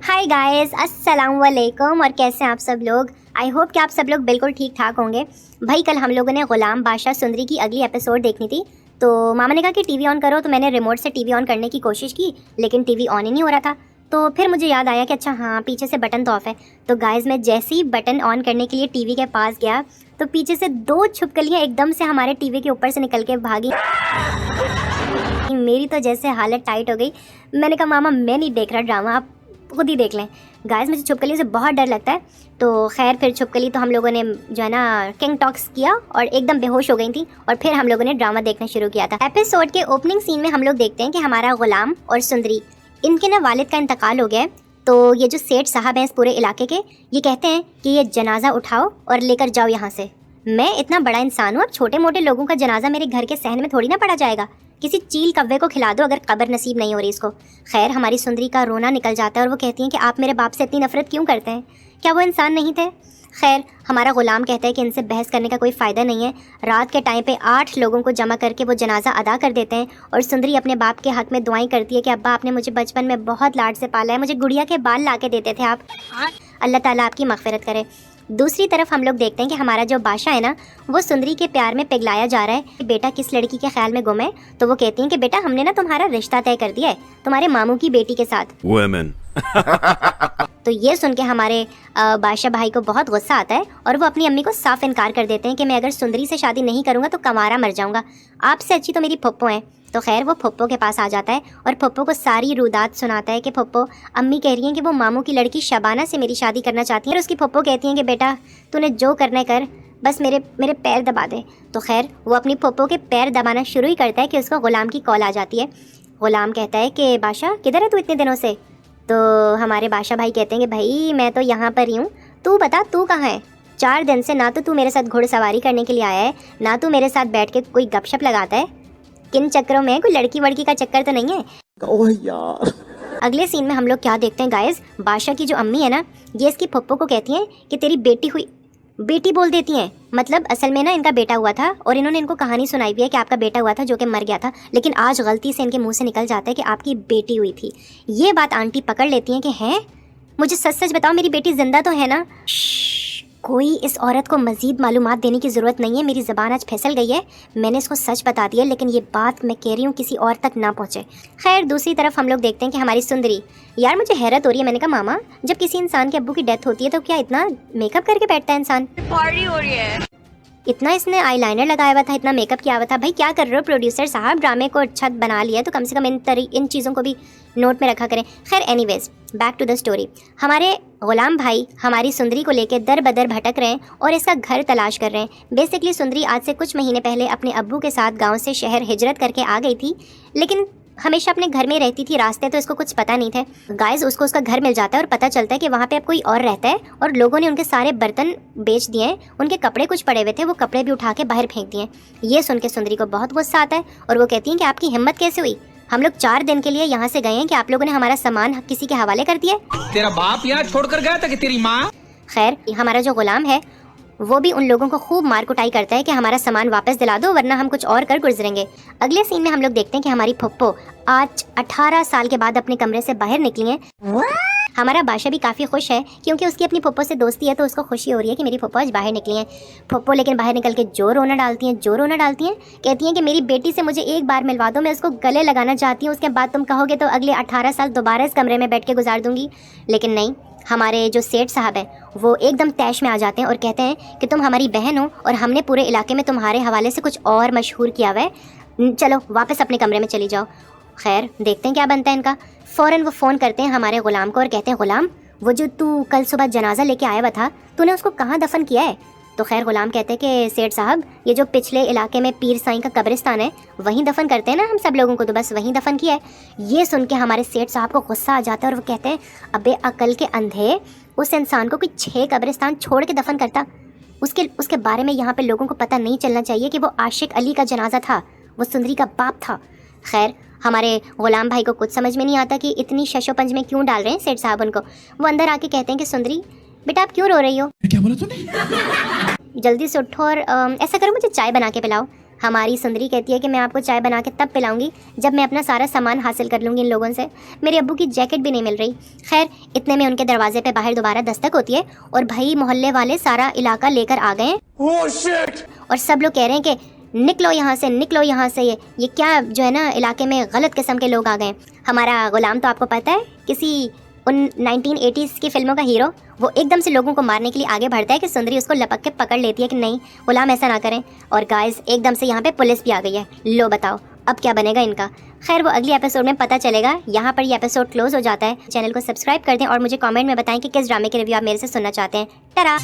Hi guys, अस्सलाम वालेकुम। और कैसे हैं आप सब लोग? आई होप कि आप सब लोग बिल्कुल ठीक ठाक होंगे। भाई कल हम लोगों ने गुलाम बादशाह सुंदरी की अगली एपिसोड देखनी थी, तो मामा ने कहा कि टीवी ऑन करो, तो मैंने रिमोट से टीवी ऑन करने की कोशिश की, लेकिन टीवी ऑन ही नहीं हो रहा था। तो फिर मुझे याद आया कि अच्छा हाँ, पीछे से बटन तो ऑफ है। तो गाइस मैं जैसे ही बटन ऑन करने के लिए टीवी के पास गया, तो पीछे से 2 छिपकलियाँ एकदम से हमारे टीवी के ऊपर से निकल के भागी। मेरी तो जैसे हालत टाइट हो गई। मैंने कहा मामा मैं नहीं देख रहा ड्रामा, आप खुद ही देख लें। गाइस मुझे छिपकली से बहुत डर लगता है। तो खैर फिर छिपकली तो हम लोगों ने जो है ना किंग टॉक्स किया और एकदम बेहोश हो गई थी, और फिर हम लोगों ने ड्रामा देखना शुरू किया था। एपिसोड के ओपनिंग सीन में हम लोग देखते हैं कि हमारा गुलाम और सुंदरी, इनके ना वालिद का इंतकाल हो गया है। तो ये जो सेठ साहब हैं इस पूरे इलाके के, ये कहते हैं कि ये जनाजा उठाओ और लेकर जाओ यहाँ से। मैं इतना बड़ा इंसान हूँ, अब छोटे मोटे लोगों का जनाजा मेरे घर के सहन में थोड़ी ना पड़ा जाएगा। किसी चील कव्वे को खिला दो अगर कब्र नसीब नहीं हो रही इसको। खैर हमारी सुंदरी का रोना निकल जाता है और वो कहती हैं कि आप मेरे बाप से इतनी नफरत क्यों करते हैं, क्या वो इंसान नहीं थे? खैर हमारा गुलाम कहता है कि इनसे बहस करने का कोई फ़ायदा नहीं है। रात के टाइम पे 8 लोगों को जमा करके वो जनाजा अदा कर देते हैं, और सुंदरी अपने बाप के हक़ में दुआएं करती है कि अब्बा आपने मुझे बचपन में बहुत लाड से पाला है, मुझे गुड़िया के बाल ला के देते थे आप, अल्लाह ताला आपकी मग़फ़िरत करे। दूसरी तरफ हम लोग देखते हैं कि हमारा जो बादशाह है ना, वो सुंदरी के प्यार में पिघलाया जा रहा है कि बेटा किस लड़की के ख्याल में गुम है। तो वो कहती हैं कि बेटा हमने ना तुम्हारा रिश्ता तय कर दिया है तुम्हारे मामू की बेटी के साथ। तो ये सुन के हमारे बादशाह भाई को बहुत गुस्सा आता है, और वो अपनी अम्मी को साफ इनकार कर देते हैं कि मैं अगर सुंदरी से शादी नहीं करूँगा तो कमारा मर जाऊँगा, आपसे अच्छी तो मेरी फुप्पो है। तो खैर वो फुप्पो के पास आ जाता है और फुप्पो को सारी रुदात सुनाता है कि फुप्पो अम्मी कह रही हैं कि वो मामू की लड़की शबाना से मेरी शादी करना चाहती है, और उसकी फुप्पो कहती हैं कि बेटा तूने जो करना है कर, बस मेरे पैर दबा दे। तो खैर वो अपनी फुप्पो के पैर दबाना शुरू ही करता है कि उसको गुलाम की कॉल आ जाती है। गुलाम कहता है कि बादशाह किधर है तू इतने दिनों से? तो हमारे बादशाह भाई कहते हैं कि भाई मैं तो यहाँ पर ही हूँ, तू बता तू कहाँ है? 4 दिन से ना तो तू मेरे साथ घुड़सवारी करने के लिए आया है, ना तू मेरे साथ बैठ के कोई गपशप लगाता है। किन चक्करों में, कोई लड़की वड़की का चक्कर तो नहीं है? ओह यार। अगले सीन में हम लोग क्या देखते हैं गाइस, बादशाह की जो अम्मी है ना, ये इसकी फुप्पो को कहती हैं कि तेरी बेटी हुई, बेटी बोल देती हैं। मतलब असल में ना इनका बेटा हुआ था, और इन्होंने इनको कहानी सुनाई हुई है कि आपका बेटा हुआ था जो कि मर गया था, लेकिन आज गलती से इनके मुंह से निकल जाता है कि आपकी बेटी हुई थी। ये बात आंटी पकड़ लेती हैं कि हैं, मुझे सच सच बताओ मेरी बेटी जिंदा तो है ना? कोई इस औरत को मज़ीद मालूमात देने की ज़रूरत नहीं है, मेरी ज़बान आज फिसल गई है, मैंने इसको सच बता दिया, लेकिन ये बात मैं कह रही हूँ किसी और तक ना पहुँचे। खैर दूसरी तरफ हम लोग देखते हैं कि हमारी सुंदरी, यार मुझे हैरत हो रही है। मैंने कहा मामा जब किसी इंसान के अब्बू की डेथ होती है तो क्या इतना मेकअप करके बैठता है इंसान? पार्टी हो रही है। इतना इसने आईलाइनर लगाया हुआ था, इतना मेकअप किया हुआ था। भाई क्या कर रहे हो प्रोड्यूसर साहब, ड्रामे को छत बना लिया तो कम से कम इन चीज़ों को भी नोट में रखा करें। खैर anyways back to the story. हमारे गुलाम भाई हमारी सुंदरी को लेकर दर बदर भटक रहे हैं और इसका घर तलाश कर रहे हैं। बेसिकली सुंदरी आज से कुछ महीने पहले अपने अब्बू के साथ गांव से शहर हिजरत करके आ गई थी, लेकिन हमेशा अपने घर में रहती थी, रास्ते तो इसको कुछ पता नहीं थे। गाइस उसको उसका घर मिल जाता है और पता चलता है कि वहाँ पे अब कोई और रहता है, और लोगों ने उनके सारे बर्तन बेच दिए हैं, उनके कपड़े कुछ पड़े हुए थे वो कपड़े भी उठा के बाहर फेंक दिए। ये सुन के सुंदरी को बहुत गुस्सा आता है और वो कहती हैं कि आपकी हिम्मत कैसे हुई? हम लोग 4 दिन के लिए यहाँ से गए हैं कि आप लोगों ने हमारा सामान किसी के हवाले कर दिया? तेरा बाप यहाँ छोड़कर गया था कि तेरी माँ? खैर हमारा जो गुलाम है वो भी उन लोगों को खूब मार कुटाई करता है कि हमारा सामान वापस दिला दो वरना हम कुछ और कर गुजरेंगे। अगले सीन में हम लोग देखते हैं कि हमारी फुप्पो आज 18 साल के बाद अपने कमरे से बाहर निकली हैं। हमारा बादशाह भी काफ़ी खुश है क्योंकि उसकी अपनी फुप्पो से दोस्ती है, तो उसको खुशी हो रही है कि मेरी फुप्पो आज बाहर निकली हैं। फुप्पो लेकिन बाहर निकल के जो रोना डालती हैं, कहती हैं कि मेरी बेटी से मुझे एक बार मिलवा दो, मैं उसको गले लगाना चाहती हूँ, उसके बाद तुम कहोगे तो अगले 18 साल दोबारा इस कमरे में बैठ के गुजार दूंगी। लेकिन नहीं, हमारे जो सेठ साहब हैं वो एकदम तैश में आ जाते हैं और कहते हैं कि तुम हमारी बहन हो और हमने पूरे इलाके में तुम्हारे हवाले से कुछ और मशहूर किया हुआ है, चलो वापस अपने कमरे में चली जाओ। खैर देखते हैं क्या बनता है इनका। फ़ौरन वो फ़ोन करते हैं हमारे गुलाम को और कहते हैं गुलाम वो जो तू कल सुबह जनाजा लेके आया हुआ था तूने उसको कहाँ दफन किया है? तो खैर गुलाम कहते हैं कि सेठ साहब ये जो पिछले इलाके में पीर साईं का कब्रिस्तान है वहीं दफन करते हैं ना हम सब लोगों को, तो बस वहीं दफन किया है। ये सुन के हमारे सेठ साहब को गुस्सा आ जाता है और वो कहते हैं अबे अकल के अंधे, उस इंसान को कोई 6 कब्रिस्तान छोड़ के दफन करता? उसके बारे में यहाँ पे लोगों को पता नहीं चलना चाहिए कि वो आशिक अली का जनाजा था, वो सुंदरी का बाप था। खैर हमारे गुलाम भाई को कुछ समझ में नहीं आता कि इतनी शशोपंज में क्यों डाल रहे हैं सेठ साहब उनको। वो अंदर आके कहते हैं कि सुंदरी बेटा आप क्यों रो रही हो? क्या बोला तूने? जल्दी से उठो और ऐसा करो मुझे चाय बना के पिलाओ। हमारी सुंदरी कहती है कि मैं आपको चाय बना के तब पिलाऊंगी जब मैं अपना सारा सामान हासिल कर लूँगी इन लोगों से। मेरे अब्बू की जैकेट भी नहीं मिल रही। खैर इतने में उनके दरवाजे पे बाहर दोबारा दस्तक होती है और भाई मोहल्ले वाले सारा इलाका लेकर आ गए हैं। और सब लोग कह रहे हैं कि निकलो यहाँ से, निकलो यहाँ से, ये क्या जो है ना इलाके में गलत किस्म के लोग आ गए। हमारा गुलाम तो आपको पता है किसी उन 1980s की फिल्मों का हीरो, वो एकदम से लोगों को मारने के लिए आगे बढ़ता है कि सुंदरी उसको लपक के पकड़ लेती है कि नहीं गुलाम ऐसा ना करें। और गाइस एकदम से यहाँ पे पुलिस भी आ गई है। लो बताओ अब क्या बनेगा इनका। खैर वो अगली एपिसोड में पता चलेगा। यहाँ पर ये एपिसोड क्लोज हो जाता है। चैनल को सब्सक्राइब कर दें और मुझे कमेंट में बताएं कि किस ड्रामे के रिव्यू आप मेरे से सुनना चाहते हैं। टरा।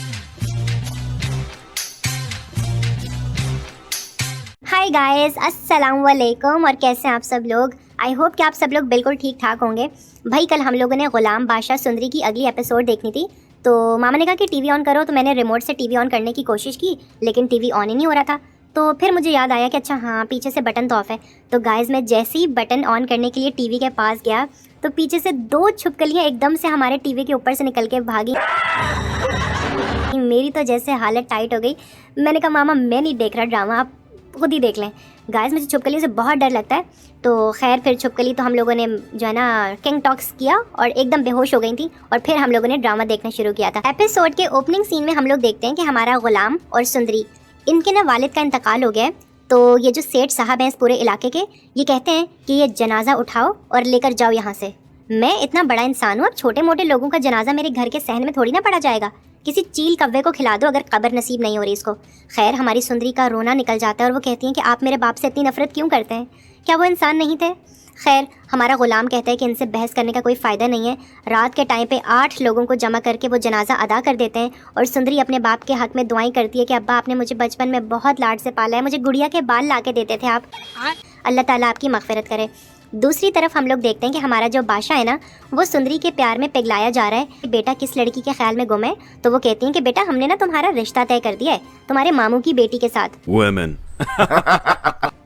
हाय गाइस, अस्सलाम वालेकुम। और कैसे हैं आप सब लोग। आई होप कि आप सब लोग बिल्कुल ठीक ठाक होंगे। भाई कल हम लोगों ने गुलाम बादशाह सुंदरी की अगली एपिसोड देखनी थी, तो मामा ने कहा कि टीवी ऑन करो, तो मैंने रिमोट से टीवी ऑन करने की कोशिश की लेकिन टीवी ऑन ही नहीं हो रहा था। तो फिर मुझे याद आया कि अच्छा हाँ पीछे से बटन तो ऑफ है। तो गाइस मैं जैसे ही बटन ऑन करने के लिए टीवी के पास गया तो पीछे से 2 छिपकलियाँ एकदम से हमारे टीवी के ऊपर से निकल के भागी। मेरी तो जैसे हालत टाइट हो गई। मैंने कहा मामा मैं नहीं देख रहा ड्रामा, आप खुद ही देख लें। गाइस मुझे छिपकली से बहुत डर लगता है। तो खैर फिर छिपकली तो हम लोगों ने जो है ना किंग टॉक्स किया और एकदम बेहोश हो गई थी और फिर हम लोगों ने ड्रामा देखना शुरू किया था। एपिसोड के ओपनिंग सीन में हम लोग देखते हैं कि हमारा गुलाम और सुंदरी, इनके ना वालिद का इंतकाल हो गया है। तो ये जो सेठ साहब हैं इस पूरे इलाके के, ये कहते हैं कि ये जनाजा उठाओ और लेकर जाओ यहाँ से। मैं इतना बड़ा इंसान हूँ, अब छोटे मोटे लोगों का जनाजा मेरे घर के सहन में थोड़ी ना पड़ा जाएगा। किसी चील कव्वे को खिला दो अगर कब्र नसीब नहीं हो रही इसको। खैर हमारी सुंदरी का रोना निकल जाता है और वो कहती हैं कि आप मेरे बाप से इतनी नफरत क्यों करते हैं, क्या वो इंसान नहीं थे। खैर हमारा गुलाम कहता है कि इनसे बहस करने का कोई फ़ायदा नहीं है। रात के टाइम पे 8 लोगों को जमा करके वो जनाजा अदा कर देते हैं और सुंदरी अपने बाप के हक़ में दुआएं करती है कि अब्बा आपने मुझे बचपन में बहुत लाड से पाला है, मुझे गुड़िया के बाल ला के देते थे आप, अल्लाह ताला आपकी मग़फ़िरत करे। दूसरी तरफ हम लोग देखते हैं कि हमारा जो बादशाह है ना, वो सुंदरी के प्यार में पिघलाया जा रहा है कि बेटा किस लड़की के ख्याल में गुम है। तो वो कहती हैं कि बेटा हमने ना तुम्हारा रिश्ता तय कर दिया है तुम्हारे मामू की बेटी के साथ।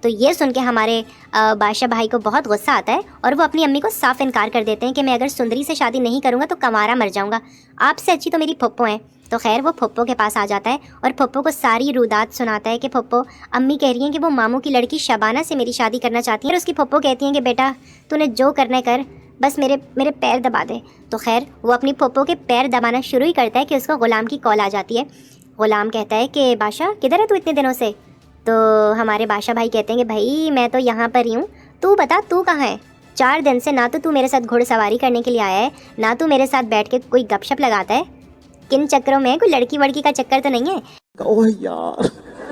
तो ये सुन के हमारे बादशाह भाई को बहुत गुस्सा आता है और वो अपनी अम्मी को साफ इनकार कर देते हैं कि मैं अगर सुंदरी से शादी नहीं करूँगा तो कमारा मर जाऊँगा, आपसे अच्छी तो मेरी फुप्पो हैं। तो खैर वो फुप्पो के पास आ जाता है और फुप्पो को सारी रुदात सुनाता है कि फुप्पो अम्मी कह रही हैं कि वो मामू की लड़की शबाना से मेरी शादी करना चाहती है। और उसकी फुप्पो कहती हैं कि बेटा तूने जो करना है कर, बस मेरे पैर दबा दे। तो खैर वो अपनी फुप्पो के पैर दबाना शुरू ही करता है कि उसको गुलाम की कॉल आ जाती है। गुलाम कहता है कि बादशाह किधर है तू इतने दिनों से। तो हमारे बादशाह भाई कहते हैं कि भाई मैं तो यहाँ पर ही हूँ, तू बता तू कहाँ है। 4 दिन से ना तो तू मेरे साथ घुड़सवारी करने के लिए आया है, ना तू मेरे साथ बैठ के कोई गपशप लगाता है। किन चक्करों में, कोई लड़की वड़की का चक्कर तो नहीं है। ओह यार।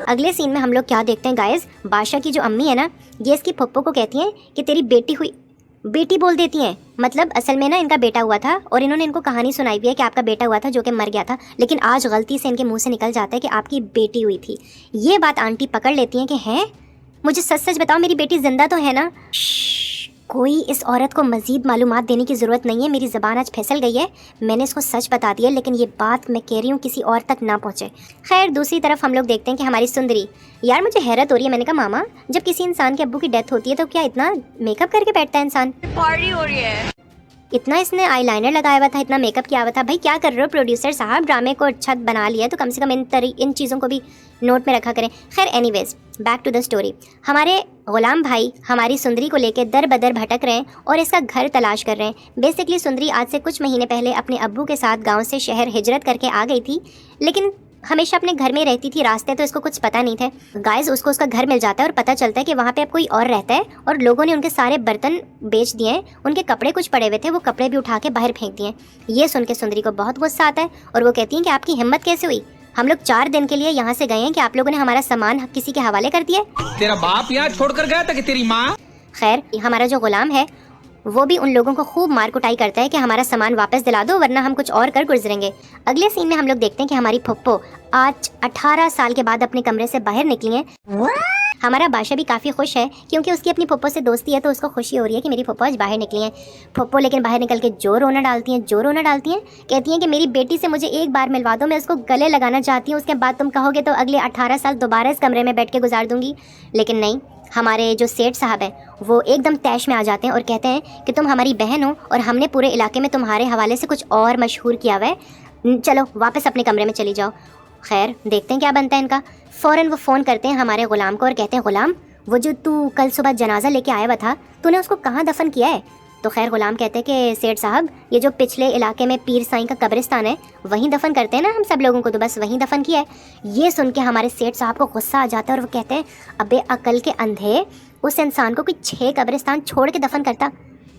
अगले सीन में हम लोग क्या देखते हैं गाइस, बादशाह की जो अम्मी है ना, ये इसकी फुप्पो को कहती हैं कि तेरी बेटी हुई, बेटी बोल देती हैं। मतलब असल में ना इनका बेटा हुआ था और इन्होंने इनको कहानी सुनाई हुई है कि आपका बेटा हुआ था जो कि मर गया था, लेकिन आज गलती से इनके मुंह से निकल जाता है कि आपकी बेटी हुई थी। ये बात आंटी पकड़ लेती हैं कि हैं, मुझे सच सच बताओ मेरी बेटी जिंदा तो है ना। कोई इस औरत को मज़ीद मालूमात देने की ज़रूरत नहीं है, मेरी ज़बान आज फिसल गई है, मैंने इसको सच बता दिया, लेकिन ये बात मैं कह रही हूँ किसी और तक ना पहुँचे। खैर दूसरी तरफ हम लोग देखते हैं कि हमारी सुंदरी, यार मुझे हैरत हो रही है। मैंने कहा मामा जब किसी इंसान के अब्बू की डेथ होती है तो क्या इतना मेकअप करके बैठता है इंसान। पार्टी हो रही है, इतना इसने आईलाइनर लगाया हुआ था, इतना मेकअप किया हुआ था। भाई क्या कर रहे हो प्रोड्यूसर साहब, ड्रामे को अच्छा बना लिया तो कम से कम इन चीज़ों को भी नोट में रखा करें। खैर anyways back to the story. हमारे गुलाम भाई हमारी सुंदरी को लेकर दर बदर भटक रहे हैं और इसका घर तलाश कर रहे हैं। बेसिकली सुंदरी आज से कुछ महीने पहले अपने अब्बू के साथ गाँव से शहर हिजरत करके आ गई थी, लेकिन हमेशा अपने घर में रहती थी, रास्ते तो इसको कुछ पता नहीं थे। गाइस उसको उसका घर मिल जाता है और पता चलता है कि वहाँ पे अब कोई और रहता है और लोगों ने उनके सारे बर्तन बेच दिए हैं, उनके कपड़े कुछ पड़े हुए थे, वो कपड़े भी उठा के बाहर फेंक दिए। ये सुन के सुंदरी को बहुत गुस्सा आता है और वो कहती हैं कि आपकी हिम्मत कैसे हुई, हम लोग 4 दिन के लिए यहाँ से गए हैं कि आप लोगों ने हमारा सामान किसी के हवाले कर दिया। तेरा बाप यहाँ छोड़कर गया था कि तेरी माँ। खैर हमारा जो गुलाम है वो भी उन लोगों को खूब मार कुटाई करता है कि हमारा सामान वापस दिला दो वरना हम कुछ और कर गुजरेंगे। अगले सीन में हम लोग देखते हैं कि हमारी फुप्पो आज 18 साल के बाद अपने कमरे से बाहर निकली हैं। हमारा बादशाह भी काफ़ी खुश है क्योंकि उसकी अपनी फुप्पो से दोस्ती है, तो उसको खुशी हो रही है कि मेरी फुप्पो आज बाहर निकली हैं। फुप्पो लेकिन बाहर निकल के जो रोना डालती हैं, कहती हैं कि मेरी बेटी से मुझे एक बार मिलवा दो, मैं उसको गले लगाना चाहती हूँ, उसके बाद तुम कहोगे तो अगले 18 साल दोबारा इस कमरे में बैठ के गुजार दूंगी। लेकिन नहीं, हमारे जो सेठ साहब हैं वो एकदम तैश में आ जाते हैं और कहते हैं कि तुम हमारी बहन हो और हमने पूरे इलाके में तुम्हारे हवाले से कुछ और मशहूर किया हुआ है, चलो वापस अपने कमरे में चली जाओ। खैर देखते हैं क्या बनता है इनका। फ़ौरन वो फ़ोन करते हैं हमारे गुलाम को और कहते हैं, गुलाम वो जो तू कल सुबह जनाजा लेके आया हुआ था, तूने उसको कहाँ दफन किया है? तो खैर गुलाम कहते हैं कि सेठ साहब ये जो पिछले इलाके में पीर साईं का कब्रिस्तान है वहीं दफन करते हैं ना हम सब लोगों को, तो बस वहीं दफन किया है। ये सुन के हमारे सेठ साहब को गुस्सा आ जाता है और वो कहते हैं, अबे अकल के अंधे, उस इंसान को कोई 6 कब्रिस्तान छोड़ के दफन करता?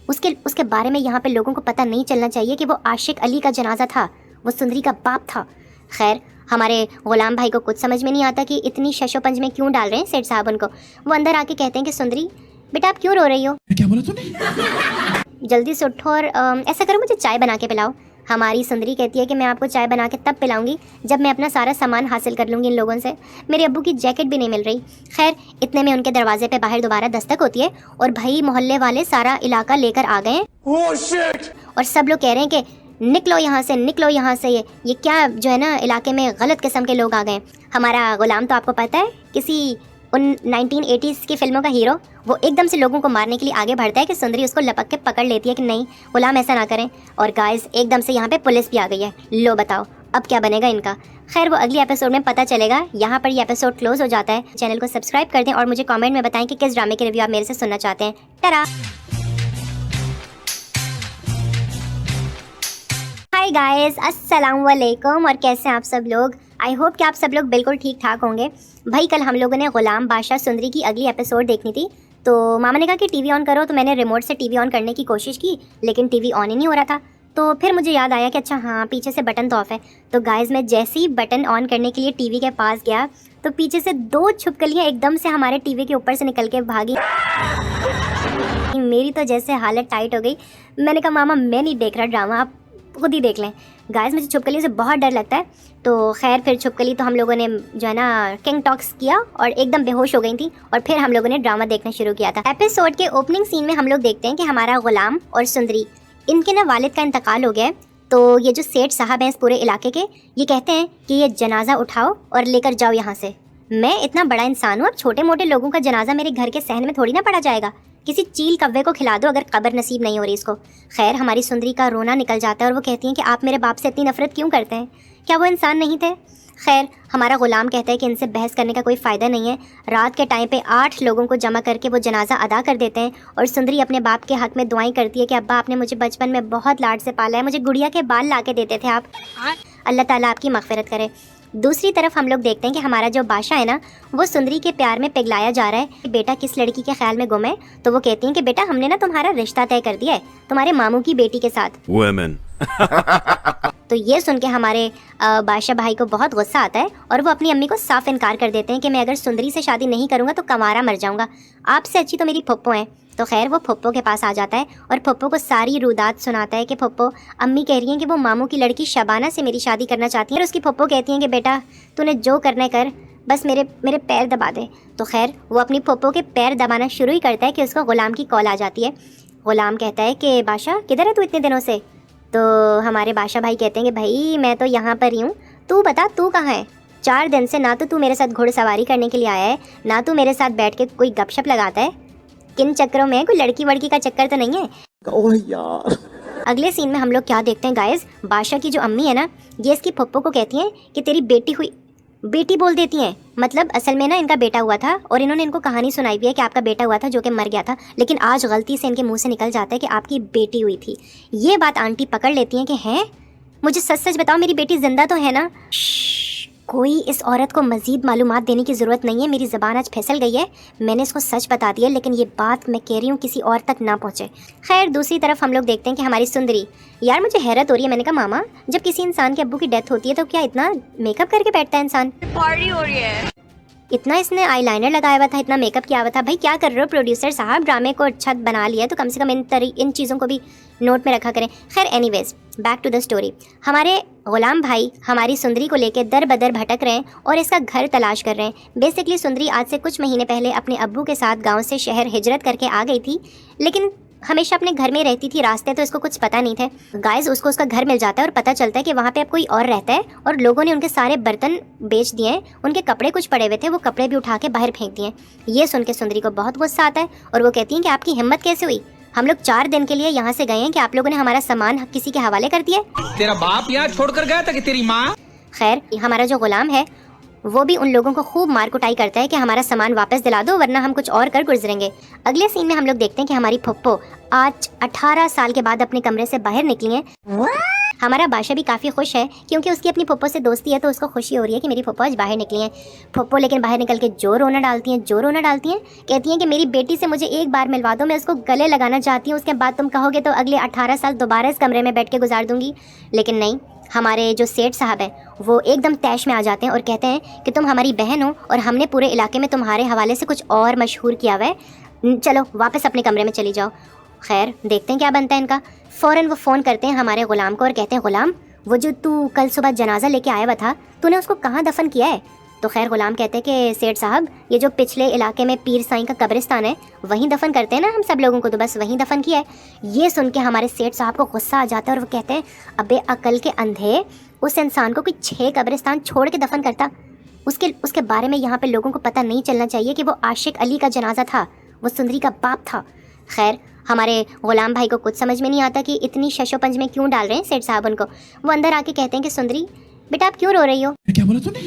उसके बारे में यहाँ पे लोगों को पता नहीं चलना चाहिए कि वो आशिक अली का जनाजा था, वो सुंदरी का बाप था। खैर हमारे गुलाम भाई को कुछ समझ में नहीं आता कि इतनी शशोपंज में क्यों डाल रहे हैं सेठ साहब उनको। वो अंदर आके कहते हैं कि सुंदरी बेटा आप क्यों रो रही हो? क्या बोला तूने? जल्दी से उठो और ऐसा करो मुझे चाय बना के पिलाओ। हमारी सुंदरी कहती है कि मैं आपको चाय बना के तब पिलाऊंगी जब मैं अपना सारा सामान हासिल कर लूँगी इन लोगों से। मेरे अब्बू की जैकेट भी नहीं मिल रही। खैर इतने में उनके दरवाजे पे बाहर दोबारा दस्तक होती है और भाई मोहल्ले वाले सारा इलाका लेकर आ गए हैं। Oh shit! और सब लोग कह रहे हैं कि निकलो यहाँ से, निकलो यहाँ से, ये क्या जो है ना इलाके में गलत किस्म के लोग आ गए। हमारा गुलाम तो आपको पता है किसी उन 1980s की फिल्मों का हीरो, वो एकदम से लोगों को मारने के लिए आगे बढ़ता है कि सुंदरी उसको लपक के पकड़ लेती है कि नहीं गुलाम ऐसा ना करें। और गाइस एकदम से यहाँ पे पुलिस भी आ गई है। लो बताओ अब क्या बनेगा इनका। खैर वो अगली एपिसोड में पता चलेगा। यहाँ पर ये एपिसोड क्लोज हो जाता है। चैनल को सब्सक्राइब कर दें और मुझे कमेंट में बताएं कि किस ड्रामे के रिव्यू आप मेरे से सुनना चाहते हैं। टरा हाय गाइस, अस्सलाम वालेकुम। और कैसे हैं आप सब लोग? आई होप कि आप सब लोग बिल्कुल ठीक ठाक होंगे। भाई कल हम लोगों ने गुलाम बादशाह सुंदरी की अगली एपिसोड देखनी थी, तो मामा ने कहा कि टीवी ऑन करो, तो मैंने रिमोट से टीवी ऑन करने की कोशिश की लेकिन टीवी ऑन ही नहीं हो रहा था। तो फिर मुझे याद आया कि अच्छा हाँ पीछे से बटन तो ऑफ है। तो गाइस मैं जैसे ही बटन ऑन करने के लिए टीवी के पास गया तो पीछे से 2 छिपकलियाँ एकदम से हमारे टीवी के ऊपर से निकल के भागी। मेरी तो जैसे हालत टाइट हो गई। मैंने कहा मामा मैं नहीं देख रहा ड्रामा, आप खुद ही देख लें। गाइस मुझे छुपकली से बहुत डर लगता है। तो खैर फिर छुपकली तो हम लोगों ने जो है ना किंग टॉक्स किया और एकदम बेहोश हो गई थी और फिर हम लोगों ने ड्रामा देखना शुरू किया था। एपिसोड के ओपनिंग सीन में हम लोग देखते हैं कि हमारा गुलाम और सुंदरी, इनके ना वालिद का इंतकाल हो गया है। तो ये जो सेठ साहब हैं इस पूरे इलाके के, ये कहते हैं कि ये जनाजा उठाओ और लेकर जाओ यहाँ से। मैं इतना बड़ा इंसान हूँ, अब छोटे मोटे लोगों का जनाजा मेरे घर के सहन में थोड़ी ना पड़ा जाएगा। किसी चील कव्वे को खिला दो अगर कब्र नसीब नहीं हो रही इसको। खैर हमारी सुंदरी का रोना निकल जाता है और वो कहती हैं कि आप मेरे बाप से इतनी नफरत क्यों करते हैं, क्या वो इंसान नहीं थे? खैर हमारा गुलाम कहता है कि इनसे बहस करने का कोई फ़ायदा नहीं है। रात के टाइम पे 8 लोगों को जमा करके वो जनाजा अदा कर देते हैं और सुंदरी अपने बाप के हक़ में दुआएं करती है कि अब्बा आपने मुझे बचपन में बहुत लाड से पाला है, मुझे गुड़िया के बाल ला के देते थे आप, अल्लाह ताला आपकी मग़फ़िरत करे। दूसरी तरफ हम लोग देखते हैं कि हमारा जो बादशाह है ना वो सुंदरी के प्यार में पिघलाया जा रहा है कि बेटा किस लड़की के ख्याल में गुम है। तो वो कहती हैं कि बेटा हमने ना तुम्हारा रिश्ता तय कर दिया है तुम्हारे मामू की बेटी के साथ। Women. तो ये सुन के हमारे बादशाह भाई को बहुत गुस्सा आता है और वो अपनी अम्मी को साफ इनकार कर देते हैं कि मैं अगर सुंदरी से शादी नहीं करूँगा तो कमारा मर जाऊँगा, आपसे अच्छी तो मेरी फुप्पो हैं। तो खैर वो फुप्पो के पास आ जाता है और फुप्पो को सारी रुदात सुनाता है कि फुप्पो अम्मी कह रही हैं कि वो मामू की लड़की शबाना से मेरी शादी करना चाहती है और उसकी फुप्पो कहती हैं कि बेटा तूने जो करना है कर, बस मेरे पैर दबा दे। तो खैर वो अपनी फुप्पो के पैर दबाना शुरू ही करता है कि उसको गुलाम की कॉल आ जाती है। गुलाम कहता है कि बादशाह किधर है तू इतने दिनों से? तो हमारे बादशाह भाई कहते हैं कि भाई मैं तो यहाँ पर ही हूँ, तू बता तू कहाँ है? 4 दिन से ना तो तू मेरे साथ घुड़सवारी करने के लिए आया है, ना तू मेरे साथ बैठ के कोई गपशप लगाता है। किन चक्करों में, कोई लड़की वड़की का चक्कर तो नहीं है? ओह यार। अगले सीन में हम लोग क्या देखते हैं गाइस, बादशाह की जो अम्मी है ना ये इसकी फुप्पो को कहती हैं कि तेरी बेटी हुई, बेटी बोल देती हैं, मतलब असल में ना इनका बेटा हुआ था और इन्होंने इनको कहानी सुनाई भी है कि आपका बेटा हुआ था जो कि मर गया था, लेकिन आज गलती से इनके मुंह से निकल जाता है कि आपकी बेटी हुई थी। ये बात आंटी पकड़ लेती हैं कि हैं, मुझे सच सच बताओ मेरी बेटी जिंदा तो है ना? कोई इस औरत को मज़ीद मालूमात देने की ज़रूरत नहीं है, मेरी ज़बान आज फिसल गई है, मैंने इसको सच बता दिया, लेकिन ये बात मैं कह रही हूँ किसी और तक ना पहुँचे। खैर दूसरी तरफ हम लोग देखते हैं कि हमारी सुंदरी, यार मुझे हैरत हो रही है। मैंने कहा मामा जब किसी इंसान के अब्बू की डेथ होती है तो क्या इतना मेकअप करके बैठता है इंसान? पार्टी हो रही है। इतना इसने आईलाइनर लगाया हुआ था, इतना मेकअप किया हुआ था। भाई क्या कर रहे हो प्रोड्यूसर साहब, ड्रामे को अच्छा बना लिया तो कम से कम इन चीज़ों को भी नोट में रखा करें। खैर anyways back to the story. हमारे गुलाम भाई हमारी सुंदरी को लेकर दर बदर भटक रहे हैं और इसका घर तलाश कर रहे हैं। बेसिकली सुंदरी आज से कुछ महीने पहले अपने अब्बू के साथ गाँव से शहर हिजरत करके आ गई थी, लेकिन हमेशा अपने घर में रहती थी, रास्ते तो इसको कुछ पता नहीं थे। गाइस उसको उसका घर मिल जाता है और पता चलता है कि वहाँ पे अब कोई और रहता है और लोगों ने उनके सारे बर्तन बेच दिए हैं, उनके कपड़े कुछ पड़े हुए थे वो कपड़े भी उठा के बाहर फेंक दिए। ये सुन के सुंदरी को बहुत गुस्सा आता है और वो कहती हैं कि आपकी हिम्मत कैसे हुई, हम लोग 4 दिन के लिए यहाँ से गए हैं कि आप लोगों ने हमारा सामान किसी के हवाले कर दिया? तेरा बाप यहाँ छोड़कर गया था कि तेरी माँ? खैर हमारा जो गुलाम है वो भी उन लोगों को खूब मार कुटाई करता है कि हमारा सामान वापस दिला दो वरना हम कुछ और कर गुजरेंगे। अगले सीन में हम लोग देखते हैं कि हमारी फुप्पो आज 18 साल के बाद अपने कमरे से बाहर निकली हैं। हमारा बादशाह भी काफ़ी खुश है क्योंकि उसकी अपनी फुप्पो से दोस्ती है, तो उसको खुशी हो रही है कि मेरी फुप्पो आज बाहर निकली हैं। फुप्पो लेकिन बाहर निकल के जो रोना डालती हैं कहती हैं कि मेरी बेटी से मुझे एक बार मिलवा दो, मैं उसको गले लगाना चाहती हूँ, उसके बाद तुम कहोगे तो अगले 18 साल दोबारा इस कमरे में बैठ के गुजार दूंगी। लेकिन नहीं, हमारे जो सेठ साहब हैं वो एकदम तैश में आ जाते हैं और कहते हैं कि तुम हमारी बहन हो और हमने पूरे इलाके में तुम्हारे हवाले से कुछ और मशहूर किया हुआ है, चलो वापस अपने कमरे में चली जाओ। खैर देखते हैं क्या बनता है इनका। फ़ौरन वो फ़ोन करते हैं हमारे ग़ुलाम को और कहते हैं ग़ुलाम, वो जो तू कल सुबह जनाजा लेके आया हुआ था, तूने उसको कहाँ दफन किया है? तो खैर ग़ुलाम कहते हैं कि सेठ साहब ये जो पिछले इलाके में पीर साईं का कब्रिस्तान है वहीं दफन करते हैं ना हम सब लोगों को, तो बस वहीं दफन किया है। ये सुन के हमारे सेठ साहब को गुस्सा आ जाता है और वो कहते हैं अबे अकल के अंधे, उस इंसान को कोई 6 कब्रिस्तान छोड़ के दफन करता? उसके बारे में यहाँ पे लोगों को पता नहीं चलना चाहिए कि वो आशिक अली का जनाजा था, वो सुंदरी का बाप था। खैर हमारे ग़ुलाम भाई को कुछ समझ में नहीं आता कि इतनी शशोपंज में क्यों डाल रहे हैं सेठ साहब उनको। वो अंदर आके कहते हैं कि सुंदरी बेटा आप क्यों रो रही हो? क्या बोला तूने?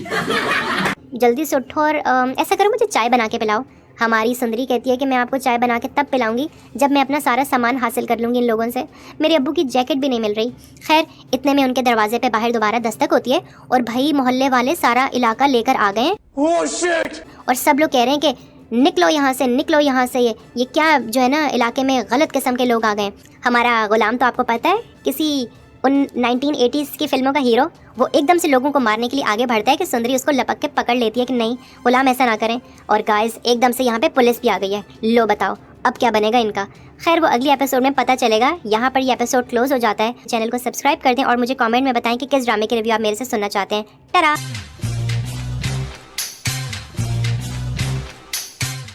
जल्दी से उठो और ऐसा करो मुझे चाय बना के पिलाओ। हमारी सुंदरी कहती है कि मैं आपको चाय बना के तब पिलाऊंगी जब मैं अपना सारा सामान हासिल कर लूँगी इन लोगों से। मेरे अब्बू की जैकेट भी नहीं मिल रही। खैर इतने में उनके दरवाजे पे बाहर दोबारा दस्तक होती है और भाई मोहल्ले वाले सारा इलाका लेकर आ गए Oh shit! और सब लोग कह रहे हैं कि निकलो यहाँ से, निकलो यहाँ से, ये क्या जो है ना इलाके में गलत किस्म के लोग आ गए। हमारा ग़ुलाम तो आपको पता है किसी उन 1980s की फिल्मों का हीरो, वो एकदम से लोगों को मारने के लिए आगे बढ़ता है कि सुंदरी उसको लपक के पकड़ लेती है कि नहीं ग़ुलाम ऐसा ना करें। और गाइस एकदम से यहाँ पे पुलिस भी आ गई है। लो बताओ अब क्या बनेगा इनका। खैर वो अगली एपिसोड में पता चलेगा। यहाँ पर ये एपिसोड क्लोज हो जाता है। चैनल को सब्सक्राइब कर दें और मुझे कमेंट में बताएं कि किस ड्रामे के रिव्यू आप मेरे से सुनना चाहते हैं। टरा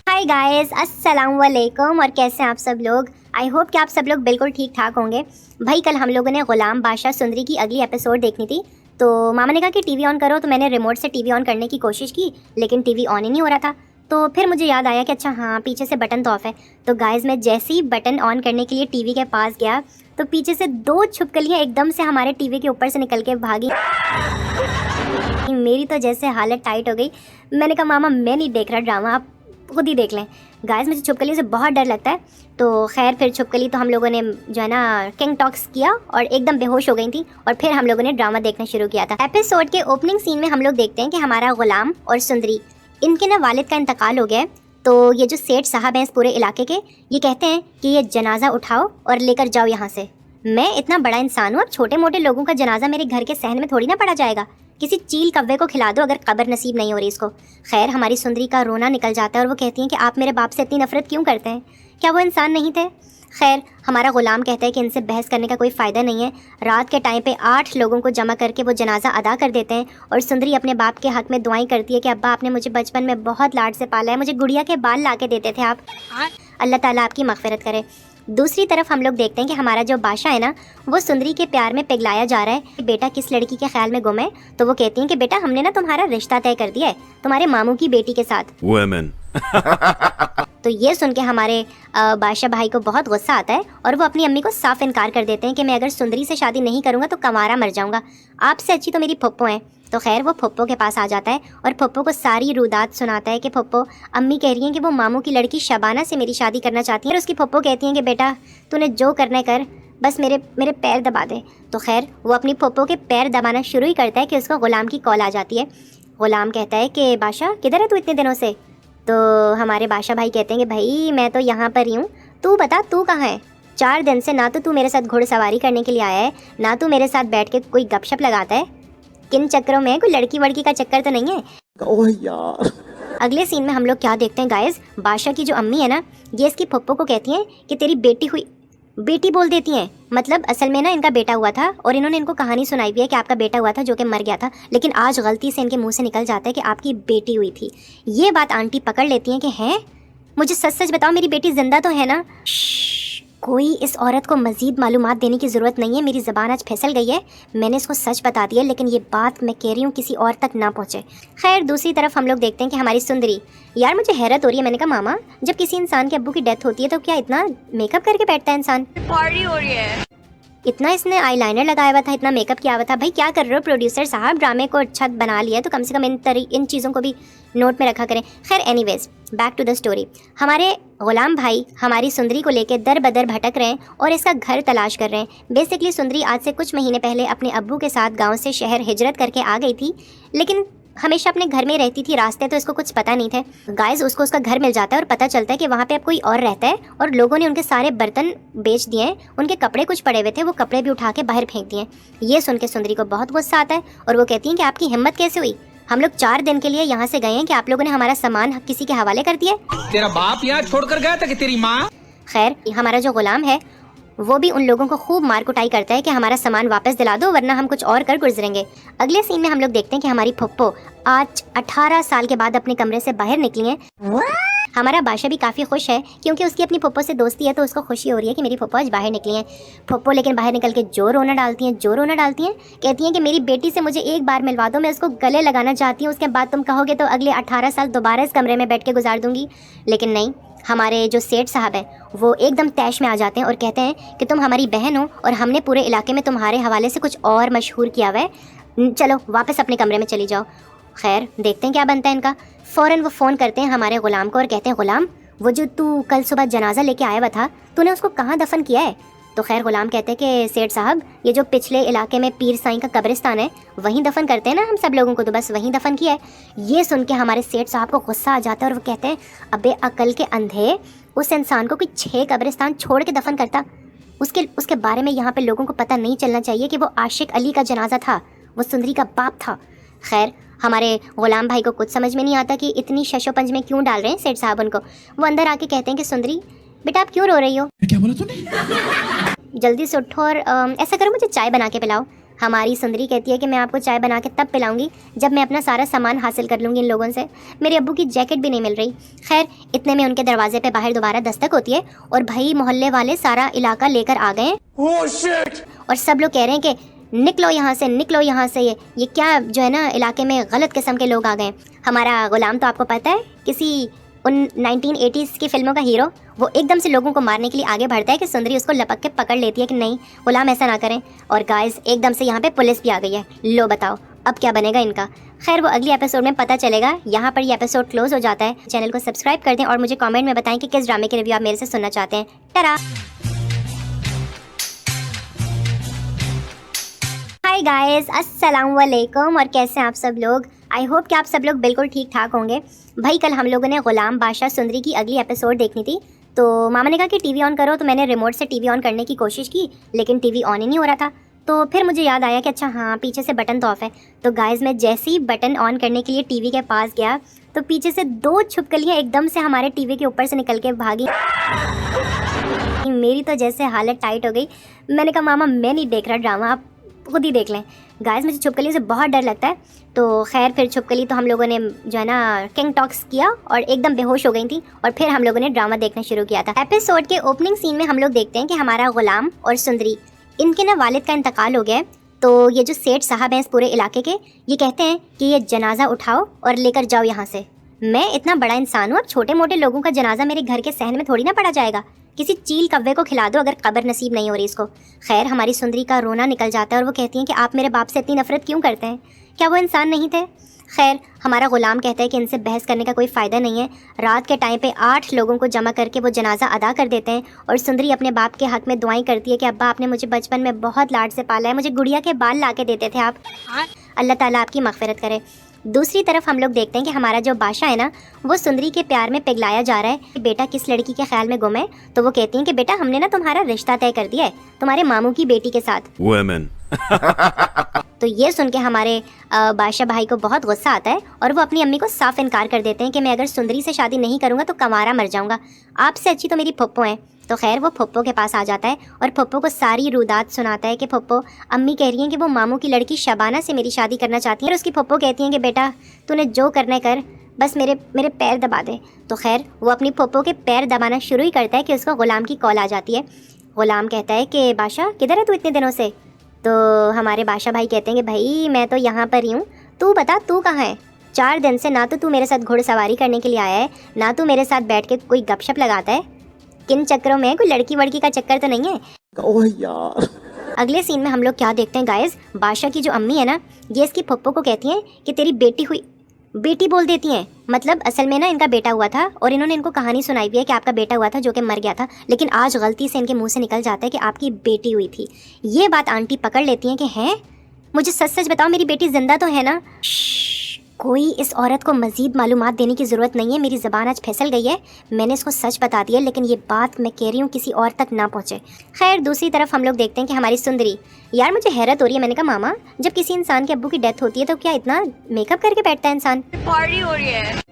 हाय गाइस, अस्सलाम वालेकुम, और कैसे हैं आप सब लोग? आई होप कि आप सब लोग बिल्कुल ठीक ठाक होंगे। भाई कल हम लोगों ने ग़ुलाम बादशाह सुंदरी की अगली एपिसोड देखनी थी, तो मामा ने कहा कि टीवी ऑन करो, तो मैंने रिमोट से टीवी ऑन करने की कोशिश की लेकिन टीवी ऑन ही नहीं हो रहा था। तो फिर मुझे याद आया कि अच्छा हाँ पीछे से बटन तो ऑफ है। तो गाइस मैं जैसे ही बटन ऑन करने के लिए टीवी के पास गया तो पीछे से 2 छिपकलियाँ एकदम से हमारे टीवी के ऊपर से निकल के भागी। मेरी तो जैसे हालत टाइट हो गई। मैंने कहा मामा मैं नहीं देख रहा ड्रामा, आप खुद ही देख लें। गाइस मुझे छिपकली से बहुत डर लगता है। तो खैर फिर छिपकली तो हम लोगों ने जो है ना किंग टॉक्स किया और एकदम बेहोश हो गई थी और फिर हम लोगों ने ड्रामा देखना शुरू किया था। एपिसोड के ओपनिंग सीन में हम लोग देखते हैं कि हमारा ग़ुलाम और सुंदरी, इनके ना वालिद का इंतकाल हो गया है। तो ये जो सेठ साहब हैं इस पूरे इलाके के, ये कहते हैं कि ये जनाजा उठाओ और लेकर जाओ यहाँ से। मैं इतना बड़ा इंसान हूँ, अब छोटे मोटे लोगों का जनाजा मेरे घर के सहन में थोड़ी ना पड़ा जाएगा। किसी चील कव्वे को खिला दो अगर कब्र नसीब नहीं हो रही इसको। खैर हमारी सुंदरी का रोना निकल जाता है और वो कहती हैं कि आप मेरे बाप से इतनी नफरत क्यों करते हैं, क्या वो इंसान नहीं थे? खैर हमारा ग़ुलाम कहता है कि इनसे बहस करने का कोई फ़ायदा नहीं है। रात के टाइम पे 8 लोगों को जमा करके वो जनाजा अदा कर देते हैं और सुंदरी अपने बाप के हक़ में दुआएं करती है कि अब्बा आपने मुझे बचपन में बहुत लाड से पाला है, मुझे गुड़िया के बाल ला के देते थे आप, अल्लाह ताला आपकी मग़फ़िरत करे। दूसरी तरफ हम लोग देखते हैं कि हमारा जो बादशाह है ना वो सुंदरी के प्यार में पिघलाया जा रहा है कि बेटा किस लड़की के ख्याल में गुम है। तो वो कहती हैं कि बेटा हमने ना तुम्हारा रिश्ता तय कर दिया है तुम्हारे मामू की बेटी के साथ। Women. तो ये सुन के हमारे बादशाह भाई को बहुत गुस्सा आता है और वो अपनी अम्मी को साफ इनकार कर देते हैं कि मैं अगर सुंदरी से शादी नहीं करूँगा तो कमारा मर जाऊँगा, आपसे अच्छी तो मेरी फुप्पो है। तो खैर वो फुप्पो के पास आ जाता है और फुप्पो को सारी रुदात सुनाता है कि फुप्पो अम्मी कह रही हैं कि वो मामू की लड़की शबाना से मेरी शादी करना चाहती है और उसकी फुप्पो कहती हैं कि बेटा तूने जो करना कर, बस मेरे पैर दबा दे। तो खैर वो अपनी फुप्पो के पैर दबाना शुरू ही करता है कि उसको ग़ुलाम की कॉल आ जाती है। ग़ुलाम कहता है कि बादशाह किधर है तू इतने दिनों से? तो हमारे बादशाह भाई कहते हैं कि भाई मैं तो यहाँ पर ही हूँ, तू बता तू कहाँ है? 4 दिन से ना तो तू मेरे साथ घुड़सवारी करने के लिए आया है, ना तू मेरे साथ बैठ के कोई गपशप लगाता है। किन चक्करों में, कोई लड़की वड़की का चक्कर तो नहीं है? ओह यार। अगले सीन में हम लोग क्या देखते हैं गाइस, बादशाह की जो अम्मी है ना ये इसकी फुप्पो को कहती हैं कि तेरी बेटी हुई, बेटी बोल देती हैं, मतलब असल में ना इनका बेटा हुआ था और इन्होंने इनको कहानी सुनाई हुई है कि आपका बेटा हुआ था जो कि मर गया था, लेकिन आज गलती से इनके मुंह से निकल जाता है कि आपकी बेटी हुई थी। ये बात आंटी पकड़ लेती हैं कि हैं, मुझे सच सच बताओ मेरी बेटी जिंदा तो है ना? कोई इस औरत को मज़ीद मालूमात देने की ज़रूरत नहीं है, मेरी ज़बान आज फिसल गई है, मैंने इसको सच बता दिया, लेकिन ये बात मैं कह रही हूँ किसी और तक ना पहुँचे। खैर दूसरी तरफ हम लोग देखते हैं कि हमारी सुंदरी, यार मुझे हैरत हो रही है। मैंने कहा मामा जब किसी इंसान के अब्बू की डेथ होती है तो क्या इतना मेकअप करके बैठता है इंसान? पार्टी हो रही है। इतना इसने आईलाइनर लगाया हुआ था, इतना मेकअप किया हुआ था। भाई क्या कर रहे हो प्रोड्यूसर साहब, ड्रामे को छत बना लिया तो कम से कम इन चीज़ों को भी नोट में रखा करें। खैर anyways, back to the story. हमारे गुलाम भाई हमारी सुंदरी को लेकर दर बदर भटक रहे हैं और इसका घर तलाश कर रहे हैं। बेसिकली सुंदरी आज से कुछ महीने पहले अपने अब्बू के साथ गाँव से शहर हिजरत करके आ गई थी, लेकिन हमेशा अपने घर में रहती थी, रास्ते तो इसको कुछ पता नहीं थे। गाइस उसको उसका घर मिल जाता है और पता चलता है कि वहाँ पे अब कोई और रहता है और लोगों ने उनके सारे बर्तन बेच दिए हैं। उनके कपड़े कुछ पड़े हुए थे, वो कपड़े भी उठा के बाहर फेंक दिए। ये सुन के सुंदरी को बहुत गुस्सा आता है और वो कहती हैं कि आपकी हिम्मत कैसे हुई, हम लोग 4 दिन के लिए यहाँ से गए हैं कि आप लोगों ने हमारा सामान किसी के हवाले कर दिया। तेरा बाप यहाँ छोड़कर गया था कि तेरी माँ। खैर हमारा जो गुलाम है वो भी उन लोगों को खूब मार कुटाई करता है कि हमारा सामान वापस दिला दो वरना हम कुछ और कर गुजरेंगे। अगले सीन में हम लोग देखते हैं कि हमारी फुप्पो आज 18 साल के बाद अपने कमरे से बाहर निकली हैं। हमारा बादशाह भी काफ़ी खुश है क्योंकि उसकी अपनी फुप्पो से दोस्ती है, तो उसको खुशी हो रही है कि मेरी फुप्पो आज बाहर निकली हैं। फुप्पो लेकिन बाहर निकल के जो रोना डालती हैं, कहती हैं कि मेरी बेटी से मुझे एक बार मिलवा दो, मैं उसको गले लगाना चाहती हूँ, उसके बाद तुम कहोगे तो अगले 18 साल दोबारा इस कमरे में बैठ के गुजार दूंगी। लेकिन नहीं, हमारे जो सेठ साहब हैं वो एकदम तैश में आ जाते हैं और कहते हैं कि तुम हमारी बहन हो और हमने पूरे इलाके में तुम्हारे हवाले से कुछ और मशहूर किया हुआ है, चलो वापस अपने कमरे में चली जाओ। खैर देखते हैं क्या बनता है इनका। फ़ौरन वो फ़ोन करते हैं हमारे गुलाम को और कहते हैं गुलाम, वो जो तू कल सुबह जनाजा लेके आया हुआ था, तूने उसको कहाँ दफन किया है? तो खैर गुलाम कहते हैं कि सेठ साहब ये जो पिछले इलाके में पीर साईं का कब्रिस्तान है वहीं दफन करते हैं ना हम सब लोगों को, तो बस वहीं दफन किया है। ये सुन के हमारे सेठ साहब को गुस्सा आ जाता है और वो कहते हैं अबे अकल के अंधे, उस इंसान को कोई 6 कब्रिस्तान छोड़ के दफन करता? उसके बारे में यहाँ पे लोगों को पता नहीं चलना चाहिए कि वो आशिक अली का जनाजा था, वो सुंदरी का बाप था। खैर हमारे गुलाम भाई को कुछ समझ में नहीं आता कि इतनी शशोपंज में क्यों डाल रहे हैं सेठ साहब उनको। वो अंदर आके कहते हैं कि सुंदरी बेटा आप क्यों रो रही हो? क्या बोला तूने? जल्दी से उठो और ऐसा करो मुझे चाय बना के पिलाओ। हमारी सुंदरी कहती है कि मैं आपको चाय बना के तब पिलाऊंगी जब मैं अपना सारा सामान हासिल कर लूँगी इन लोगों से। मेरे अब्बू की जैकेट भी नहीं मिल रही। खैर इतने में उनके दरवाजे पे बाहर दोबारा दस्तक होती है और भाई मोहल्ले वाले सारा इलाका लेकर आ गए हैं और सब लोग कह रहे हैं कि निकलो यहाँ से, निकलो यहाँ से, ये क्या जो है ना इलाके में गलत किस्म के लोग आ गए। हमारा गुलाम तो आपको पता है किसी उन 1980s की फिल्मों का हीरो, वो एकदम से लोगों को मारने के लिए आगे बढ़ता है कि सुंदरी उसको लपक के पकड़ लेती है कि नहीं गुलाम ऐसा ना करें। और गाइस एकदम से यहाँ पे पुलिस भी आ गई है। लो बताओ अब क्या बनेगा इनका। खैर वो अगली एपिसोड में पता चलेगा। यहाँ पर ये एपिसोड क्लोज हो जाता है। चैनल को सब्सक्राइब कर दें और मुझे कॉमेंट में बताएं कि किस ड्रामे के रिव्यू आप मेरे से सुनना चाहते हैं। टरा हाय गाइस, अस्सलाम वालेकुम, और कैसे हैं आप सब लोग? आई होप कि आप सब लोग बिल्कुल ठीक ठाक होंगे। भाई कल हम लोगों ने गुलाम बादशाह सुंदरी की अगली एपिसोड देखनी थी, तो मामा ने कहा कि टीवी ऑन करो, तो मैंने रिमोट से टीवी ऑन करने की कोशिश की लेकिन टीवी ऑन ही नहीं हो रहा था। तो फिर मुझे याद आया कि अच्छा हाँ पीछे से बटन तो ऑफ है। तो गाइस मैं जैसे ही बटन ऑन करने के लिए टीवी के पास गया तो पीछे से 2 छिपकलियाँ एकदम से हमारे टीवी के ऊपर से निकल के भागी। मेरी तो जैसे हालत टाइट हो गई। मैंने कहा मामा मैं नहीं देख रहा ड्रामा, आप खुद ही देख लें। गाइस मुझे छिपकली से बहुत डर लगता है। तो खैर फिर छिपकली तो हम लोगों ने जो है ना किंग टॉक्स किया और एकदम बेहोश हो गई थी और फिर हम लोगों ने ड्रामा देखना शुरू किया था। एपिसोड के ओपनिंग सीन में हम लोग देखते हैं कि हमारा गुलाम और सुंदरी, इनके ना वालिद का इंतकाल हो गया है। तो ये जो सेठ साहब हैं इस पूरे इलाके के, ये कहते हैं कि ये जनाजा उठाओ और लेकर जाओ यहाँ से। मैं इतना बड़ा इंसान हूँ, अब छोटे मोटे लोगों का जनाजा मेरे घर के सहन में थोड़ी ना पड़ा जाएगा। किसी चील कव्वे को खिला दो अगर कब्र नसीब नहीं हो रही इसको। खैर हमारी सुंदरी का रोना निकल जाता है और वो कहती हैं कि आप मेरे बाप से इतनी नफरत क्यों करते हैं, क्या वो इंसान नहीं थे? खैर हमारा गुलाम कहता है कि इनसे बहस करने का कोई फ़ायदा नहीं है। रात के टाइम पे 8 लोगों को जमा करके वो जनाजा अदा कर देते हैं और सुंदरी अपने बाप के हक़ में दुआएं करती है कि अब्बा आपने मुझे बचपन में बहुत लाड से पाला है, मुझे गुड़िया के बाल ला के देते थे आप, अल्लाह ताला आपकी मग़फ़िरत करे। दूसरी तरफ हम लोग देखते हैं कि हमारा जो बादशाह है ना वो सुंदरी के प्यार में पिघलाया जा रहा है कि बेटा किस लड़की के ख्याल में गुम है। तो वो कहती हैं कि बेटा हमने ना तुम्हारा रिश्ता तय कर दिया है तुम्हारे मामू की बेटी के साथ। तो ये सुन के हमारे बादशाह भाई को बहुत गुस्सा आता है और वो अपनी अम्मी को साफ इनकार कर देते हैं कि मैं अगर सुंदरी से शादी नहीं करूँगा तो कमारा मर जाऊँगा, आपसे अच्छी तो मेरी फुप्पो हैं। तो खैर वो फुप्पो के पास आ जाता है और फुप्पो को सारी रुदात सुनाता है कि फुप्पो अम्मी कह रही हैं कि वो मामू की लड़की शबाना से मेरी शादी करना चाहती है और उसकी फुप्पो कहती हैं कि बेटा तूने जो करना है कर, बस मेरे पैर दबा दे। तो खैर वो अपनी फुप्पो के पैर दबाना शुरू ही करता है कि उसको गुलाम की कॉल आ जाती है। गुलाम कहता है कि बादशाह किधर है तू इतने दिनों से? तो हमारे बादशाह भाई कहते हैं कि भाई मैं तो यहाँ पर ही हूँ, तू बता तू कहाँ है? 4 दिन से ना तो तू मेरे साथ घुड़सवारी करने के लिए आया है, ना तू मेरे साथ बैठ के कोई गपशप लगाता है। किन चक्करों में, कोई लड़की वड़की का चक्कर तो नहीं है? ओह यार, अगले सीन में हम लोग क्या देखते हैं गाइस, बादशाह की जो अम्मी है ना, ये इसकी पप्पो को कहती हैं कि तेरी बेटी हुई, बेटी बोल देती हैं। मतलब असल में ना इनका बेटा हुआ था और इन्होंने इनको कहानी सुनाई हुई है कि आपका बेटा हुआ था जो कि मर गया था, लेकिन आज गलती से इनके मुंह से निकल जाता है कि आपकी बेटी हुई थी। ये बात आंटी पकड़ लेती हैं कि हैं, मुझे सच सच बताओ मेरी बेटी जिंदा तो है ना। कोई इस औरत को मज़ीद मालूमात देने की ज़रूरत नहीं है, मेरी ज़बान आज फिसल गई है, मैंने इसको सच बता दिया, लेकिन ये बात मैं कह रही हूँ किसी और तक ना पहुँचे। खैर दूसरी तरफ हम लोग देखते हैं कि हमारी सुंदरी, यार मुझे हैरत हो रही है। मैंने कहा मामा, जब किसी इंसान के अब्बू की डेथ होती है तो क्या इतना मेकअप करके बैठता है इंसान? पार्टी हो रही है।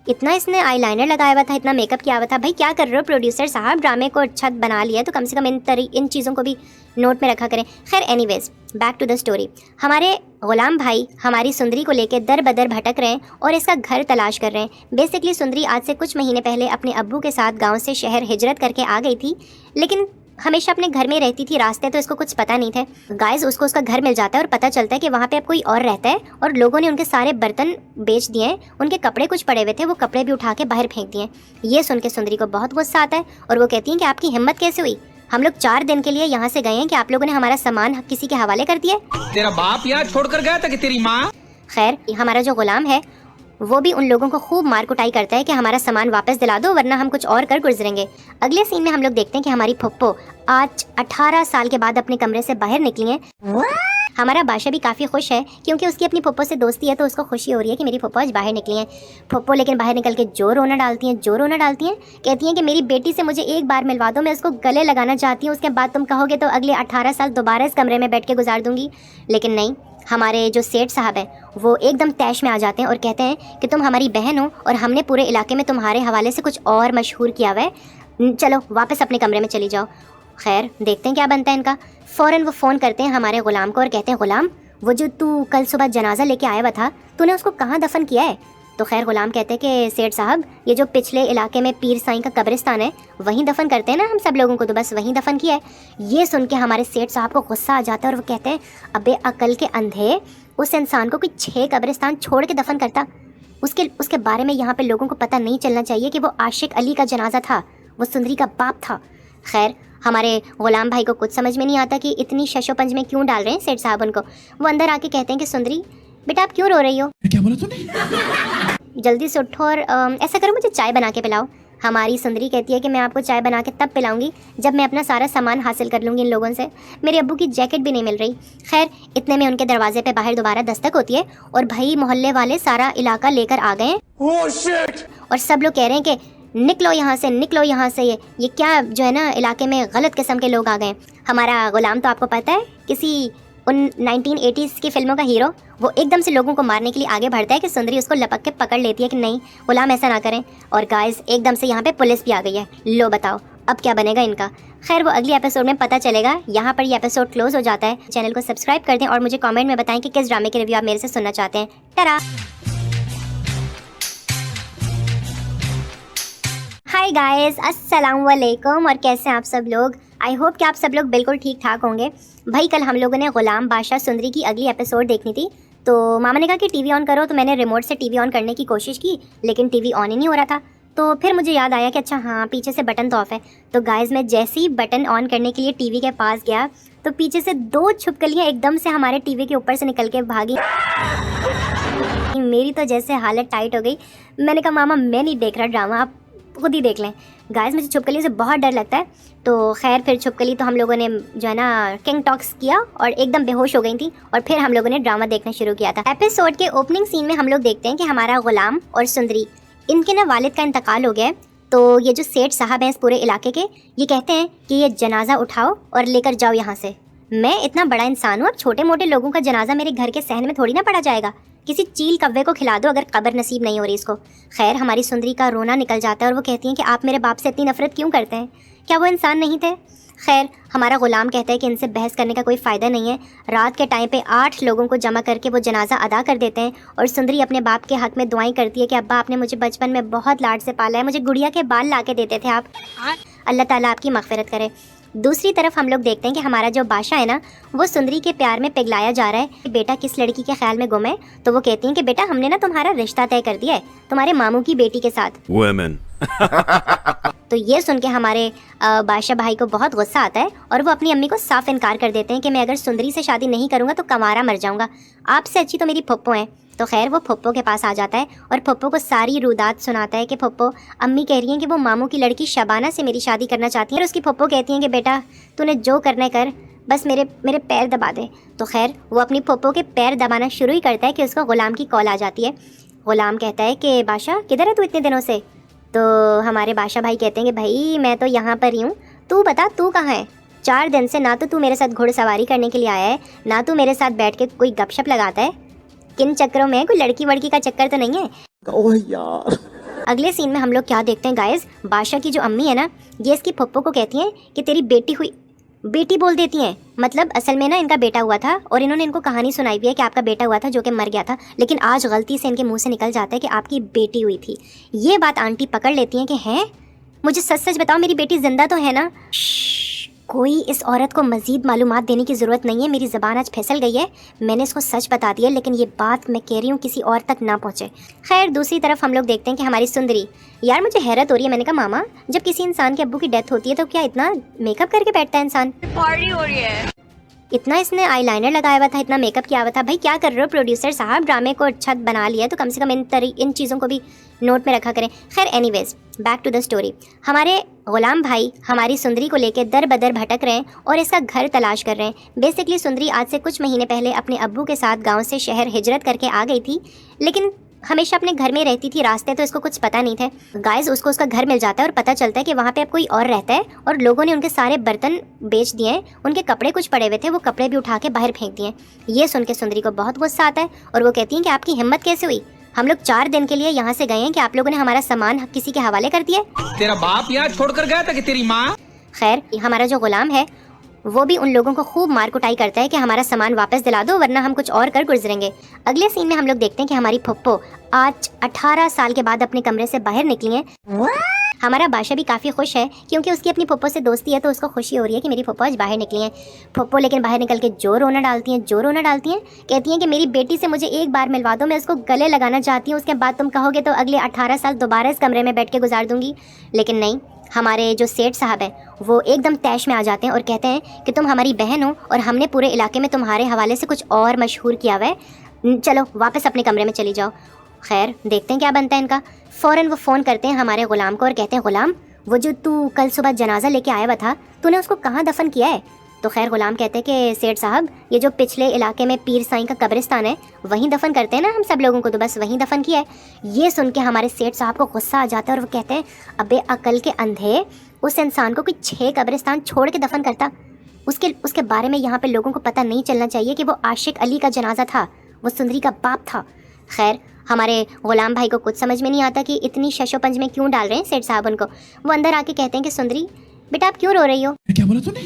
इतना इसने आईलाइनर लगाया हुआ था, इतना मेकअप किया हुआ था। भाई क्या कर रहे हो प्रोड्यूसर साहब, ड्रामे को छत बना लिया तो कम से कम इन चीज़ों को भी नोट में रखा करें। खैर anyways, back to the story. हमारे गुलाम भाई हमारी सुंदरी को लेकर दर बदर भटक रहे हैं और इसका घर तलाश कर रहे हैं। बेसिकली सुंदरी आज से कुछ महीने पहले अपने अब्बू के साथ गांव से शहर हिजरत करके आ गई थी, लेकिन हमेशा अपने घर में रहती थी, रास्ते तो इसको कुछ पता नहीं थे। गाइस उसको उसका घर मिल जाता है और पता चलता है कि वहाँ पे अब कोई और रहता है और लोगों ने उनके सारे बर्तन बेच दिए हैं, उनके कपड़े कुछ पड़े हुए थे, वो कपड़े भी उठा के बाहर फेंक दिए। ये सुन के सुंदरी को बहुत गुस्सा आता है और वो कहती हैं कि आपकी हिम्मत कैसे हुई, हम लोग 4 दिन के लिए यहाँ से गए हैं कि आप लोगों ने हमारा सामान किसी के हवाले कर दिया? तेरा बाप यहाँ छोड़कर गया था कि तेरी माँ? खैर हमारा जो गुलाम है वो भी उन लोगों को खूब मार कुटाई करता है कि हमारा सामान वापस दिला दो वरना हम कुछ और कर गुजरेंगे। अगले सीन में हम लोग देखते हैं कि हमारी फुप्पो आज 18 साल के बाद अपने कमरे से बाहर निकली हैं। हमारा बादशाह भी काफ़ी खुश है क्योंकि उसकी अपनी फुप्पो से दोस्ती है, तो उसको खुशी हो रही है कि मेरी फुप्पो आज बाहर निकली हैं। फुप्पो लेकिन बाहर निकल के जो रोना डालती हैं, कहती हैं कि मेरी बेटी से मुझे एक बार मिलवा दो, मैं उसको गले लगाना चाहती हूँ, उसके बाद तुम कहोगे तो अगले 18 साल दोबारा इस कमरे में बैठ के गुजार दूंगी। लेकिन नहीं, हमारे जो सेठ साहब हैं वो एकदम तैश में आ जाते हैं और कहते हैं कि तुम हमारी बहन हो और हमने पूरे इलाके में तुम्हारे हवाले से कुछ और मशहूर किया हुआ है, चलो वापस अपने कमरे में चली जाओ। खैर देखते हैं क्या बनता है इनका। फ़ौरन वो फ़ोन करते हैं हमारे गुलाम को और कहते हैं गुलाम, वो जो तू कल सुबह जनाजा लेके आया हुआ था, तूने उसको कहाँ दफन किया है? तो खैर गुलाम कहते हैं कि सेठ साहब ये जो पिछले इलाके में पीर साईं का कब्रिस्तान है वहीं दफन करते हैं ना हम सब लोगों को, तो बस वहीं दफन किया है। ये सुन के हमारे सेठ साहब को गुस्सा आ जाता है और वो कहते हैं अबे अकल के अंधे, उस इंसान को कोई 6 कब्रिस्तान छोड़ के दफन करता? उसके बारे में यहाँ पे लोगों को पता नहीं चलना चाहिए कि वो आशिक अली का जनाजा था, वो सुंदरी का बाप था। खैर हमारे गुलाम भाई को कुछ समझ में नहीं आता कि इतनी शशोपंज में क्यों डाल रहे हैं सेठ साहब उनको। वो अंदर आके कहते हैं कि सुंदरी बेटा आप क्यों रो रही हो, क्या बोला तूने? जल्दी से उठो और ऐसा करो मुझे चाय बना के पिलाओ। हमारी सुंदरी कहती है कि मैं आपको चाय बना के तब पिलाऊंगी जब मैं अपना सारा सामान हासिल कर लूँगी इन लोगों से, मेरे अब्बू की जैकेट भी नहीं मिल रही। खैर इतने में उनके दरवाजे पे बाहर दोबारा दस्तक होती है और भाई मोहल्ले वाले सारा इलाका लेकर आ गए हैं और सब लोग कह रहे हैं कि निकलो यहाँ से, निकलो यहाँ से, ये क्या जो है ना इलाके में गलत किस्म के लोग आ गए। हमारा गुलाम तो आपको पता है किसी उन 1980s की फिल्मों का हीरो, वो एकदम से लोगों को मारने के लिए आगे बढ़ता है कि सुंदरी उसको लपक के पकड़ लेती है कि नहीं गुलाम ऐसा ना करें। और गाइस एकदम से यहाँ पे पुलिस भी आ गई है। लो बताओ अब क्या बनेगा इनका। खैर वो अगली एपिसोड में पता चलेगा। यहाँ पर ये एपिसोड क्लोज हो जाता है। चैनल को सब्सक्राइब कर दें और मुझे कमेंट में बताएं कि किस ड्रामे के रिव्यू आप मेरे से सुनना चाहते हैं। टरा। हाय गाइस, अस्सलाम वालेकुम, और कैसे हैं आप सब लोग? आई होप कि आप सब लोग बिल्कुल ठीक ठाक होंगे। भाई कल हम लोगों ने गुलाम बादशाह सुंदरी की अगली एपिसोड देखनी थी, तो मामा ने कहा कि टीवी ऑन करो, तो मैंने रिमोट से टीवी ऑन करने की कोशिश की लेकिन टीवी ऑन ही नहीं हो रहा था। तो फिर मुझे याद आया कि अच्छा हाँ पीछे से बटन तो ऑफ है। तो गाइस मैं जैसे ही बटन ऑन करने के लिए टीवी के पास गया तो पीछे से 2 छिपकलियाँ एकदम से हमारे टीवी के ऊपर से निकल के भागी। मेरी तो जैसे हालत टाइट हो गई। मैंने कहा मामा मैं नहीं देख रहा ड्रामा, आप खुद ही देख लें। गाइस मुझे छिपकली से बहुत डर लगता है। तो खैर फिर छिपकली तो हम लोगों ने जो है ना किंग टॉक्स किया और एकदम बेहोश हो गई थी और फिर हम लोगों ने ड्रामा देखना शुरू किया था। एपिसोड के ओपनिंग सीन में हम लोग देखते हैं कि हमारा गुलाम और सुंदरी, इनके ना वालिद का इंतकाल हो गया है। तो ये जो सेठ साहब हैं इस पूरे इलाके के, ये कहते हैं कि ये जनाजा उठाओ और लेकर जाओ यहाँ से। मैं इतना बड़ा इंसान हूँ, अब छोटे मोटे लोगों का जनाजा मेरे घर के सहन में थोड़ी ना पड़ा जाएगा। किसी चील कव्वे को खिला दो अगर कब्र नसीब नहीं हो रही इसको। खैर हमारी सुंदरी का रोना निकल जाता है और वो कहती हैं कि आप मेरे बाप से इतनी नफरत क्यों करते हैं, क्या वो इंसान नहीं थे? खैर हमारा गुलाम कहता है कि इनसे बहस करने का कोई फ़ायदा नहीं है। रात के टाइम पे 8 लोगों को जमा करके वो जनाजा अदा कर देते हैं और सुंदरी अपने बाप के हक़ में दुआएं करती है कि अब्बा आपने मुझे बचपन में बहुत लाड से पाला है, मुझे गुड़िया के बाल ला के देते थे आप, अल्लाह ताला आपकी मग़फ़िरत करे। दूसरी तरफ हम लोग देखते हैं कि हमारा जो बादशाह है ना, वो सुंदरी के प्यार में पिघलाया जा रहा है कि बेटा किस लड़की के ख्याल में गुम है। तो वो कहती हैं कि बेटा हमने ना तुम्हारा रिश्ता तय कर दिया है तुम्हारे मामू की बेटी के साथ। तो ये सुन के हमारे बादशाह भाई को बहुत गुस्सा आता है और वो अपनी अम्मी को साफ इनकार कर देते हैं कि मैं अगर सुंदरी से शादी नहीं करूँगा तो कमारा मर जाऊँगा, आपसे अच्छी तो मेरी फुप्पो हैं। तो खैर वो फुप्पो के पास आ जाता है और फुप्पो को सारी रुदात सुनाता है कि फुप्पो, अम्मी कह रही हैं कि वो मामू की लड़की शबाना से मेरी शादी करना चाहती है। और उसकी फुप्पो कहती हैं कि बेटा तूने जो करना है कर, बस मेरे पैर दबा दे। तो खैर वो अपनी फुप्पो के पैर दबाना शुरू ही करता है कि उसको गुलाम की कॉल आ जाती है। गुलाम कहता है कि बादशाह किधर है तू इतने दिनों से? तो हमारे बादशाह भाई कहते हैं कि भाई मैं तो यहाँ पर ही हूँ, तू बता तू कहाँ है? 4 दिन से ना तो तू मेरे साथ घुड़सवारी करने के लिए आया है, ना तू मेरे साथ बैठ के कोई गपशप लगाता है। किन चक्करों में, कोई लड़की वड़की का चक्कर तो नहीं है? ओह यार। अगले सीन में हम लोग क्या देखते हैं गाइस, बादशाह की जो अम्मी है ना, ये इसकी फुप्पो को कहती हैं कि तेरी बेटी हुई, बेटी बोल देती हैं। मतलब असल में ना इनका बेटा हुआ था और इन्होंने इनको कहानी सुनाई हुई है कि आपका बेटा हुआ था जो कि मर गया था, लेकिन आज गलती से इनके मुंह से निकल जाता है कि आपकी बेटी हुई थी। ये बात आंटी पकड़ लेती हैं कि हैं, मुझे सच सच बताओ मेरी बेटी जिंदा तो है ना? कोई इस औरत को मज़ीद मालूमात देने की ज़रूरत नहीं है, मेरी ज़बान आज फिसल गई है, मैंने इसको सच बता दिया, लेकिन ये बात मैं कह रही हूँ किसी और तक ना पहुँचे। खैर दूसरी तरफ हम लोग देखते हैं कि हमारी सुंदरी, यार मुझे हैरत हो रही है, मैंने कहा मामा जब किसी इंसान के अब्बू की डेथ होती है तो क्या इतना मेकअप करके बैठता है इंसान? पार्टी हो रही है। इतना इसने आईलाइनर लगाया हुआ था, इतना मेकअप किया हुआ था। भाई क्या कर रहे हो प्रोड्यूसर साहब, ड्रामे को छत बना लिया तो कम से कम इन चीज़ों को भी नोट में रखा करें। खैर anyways back to the story. हमारे गुलाम भाई हमारी सुंदरी को लेकर दर बदर भटक रहे हैं और इसका घर तलाश कर रहे हैं। बेसिकली सुंदरी आज से कुछ महीने पहले अपने अब्बू के साथ गाँव से शहर हिजरत करके आ गई थी, लेकिन हमेशा अपने घर में रहती थी, रास्ते तो इसको कुछ पता नहीं थे। गाइस उसको उसका घर मिल जाता है और पता चलता है कि वहाँ पे अब कोई और रहता है और लोगों ने उनके सारे बर्तन बेच दिए हैं, उनके कपड़े कुछ पड़े हुए थे, वो कपड़े भी उठा के बाहर फेंक दिए। ये सुन के सुंदरी को बहुत गुस्सा आता है और वो कहती हैं कि आपकी हिम्मत कैसे हुई, हम लोग 4 दिन के लिए यहाँ से गए हैं कि आप लोगों ने हमारा सामान किसी के हवाले कर दिया? तेरा बाप यहाँ छोड़कर गया था कि तेरी माँ? खैर हमारा जो गुलाम है वो भी उन लोगों को खूब मार कुटाई करता है कि हमारा सामान वापस दिला दो वरना हम कुछ और कर गुजरेंगे। अगले सीन में हम लोग देखते हैं कि हमारी फुप्पो आज 18 साल के बाद अपने कमरे से बाहर निकली हैं। हमारा बादशाह भी काफ़ी खुश है क्योंकि उसकी अपनी फुप्पो से दोस्ती है, तो उसको खुशी हो रही है कि मेरी फुप्पो आज बाहर निकली हैं। फुप्पो लेकिन बाहर निकल के जो रोना डालती हैं, कहती हैं कि मेरी बेटी से मुझे एक बार मिलवा दो, मैं उसको गले लगाना चाहती हूँ, उसके बाद तुम कहोगे तो अगले 18 साल दोबारा इस कमरे में बैठ के गुजार दूंगी। लेकिन नहीं, हमारे जो सेठ साहब हैं वो एकदम तैश में आ जाते हैं और कहते हैं कि तुम हमारी बहन हो और हमने पूरे इलाके में तुम्हारे हवाले से कुछ और मशहूर किया हुआ है, चलो वापस अपने कमरे में चली जाओ। खैर देखते हैं क्या बनता है इनका। फ़ौरन वो फ़ोन करते हैं हमारे गुलाम को और कहते हैं गुलाम वो जो तू कल सुबह जनाजा लेके आया हुआ था, तूने उसको कहाँ दफन किया है? तो खैर गुलाम कहते हैं कि सेठ साहब ये जो पिछले इलाके में पीर साईं का कब्रिस्तान है वहीं दफन करते हैं ना हम सब लोगों को, तो बस वहीं दफन किया है। ये सुन के हमारे सेठ साहब को गुस्सा आ जाता है और वो कहते हैं अबे अकल के अंधे, उस इंसान को कोई 6 कब्रिस्तान छोड़ के दफन करता, उसके बारे में यहाँ पे लोगों को पता नहीं चलना चाहिए कि वो आशिक अली का जनाजा था, वो सुंदरी का बाप था। खैर हमारे गुलाम भाई को कुछ समझ में नहीं आता कि इतनी शशोपंज में क्यों डाल रहे हैं सेठ साहब उनको। वो अंदर आके कहते हैं कि सुंदरी बेटा आप क्यों रो रही हो? क्या बोला तूने?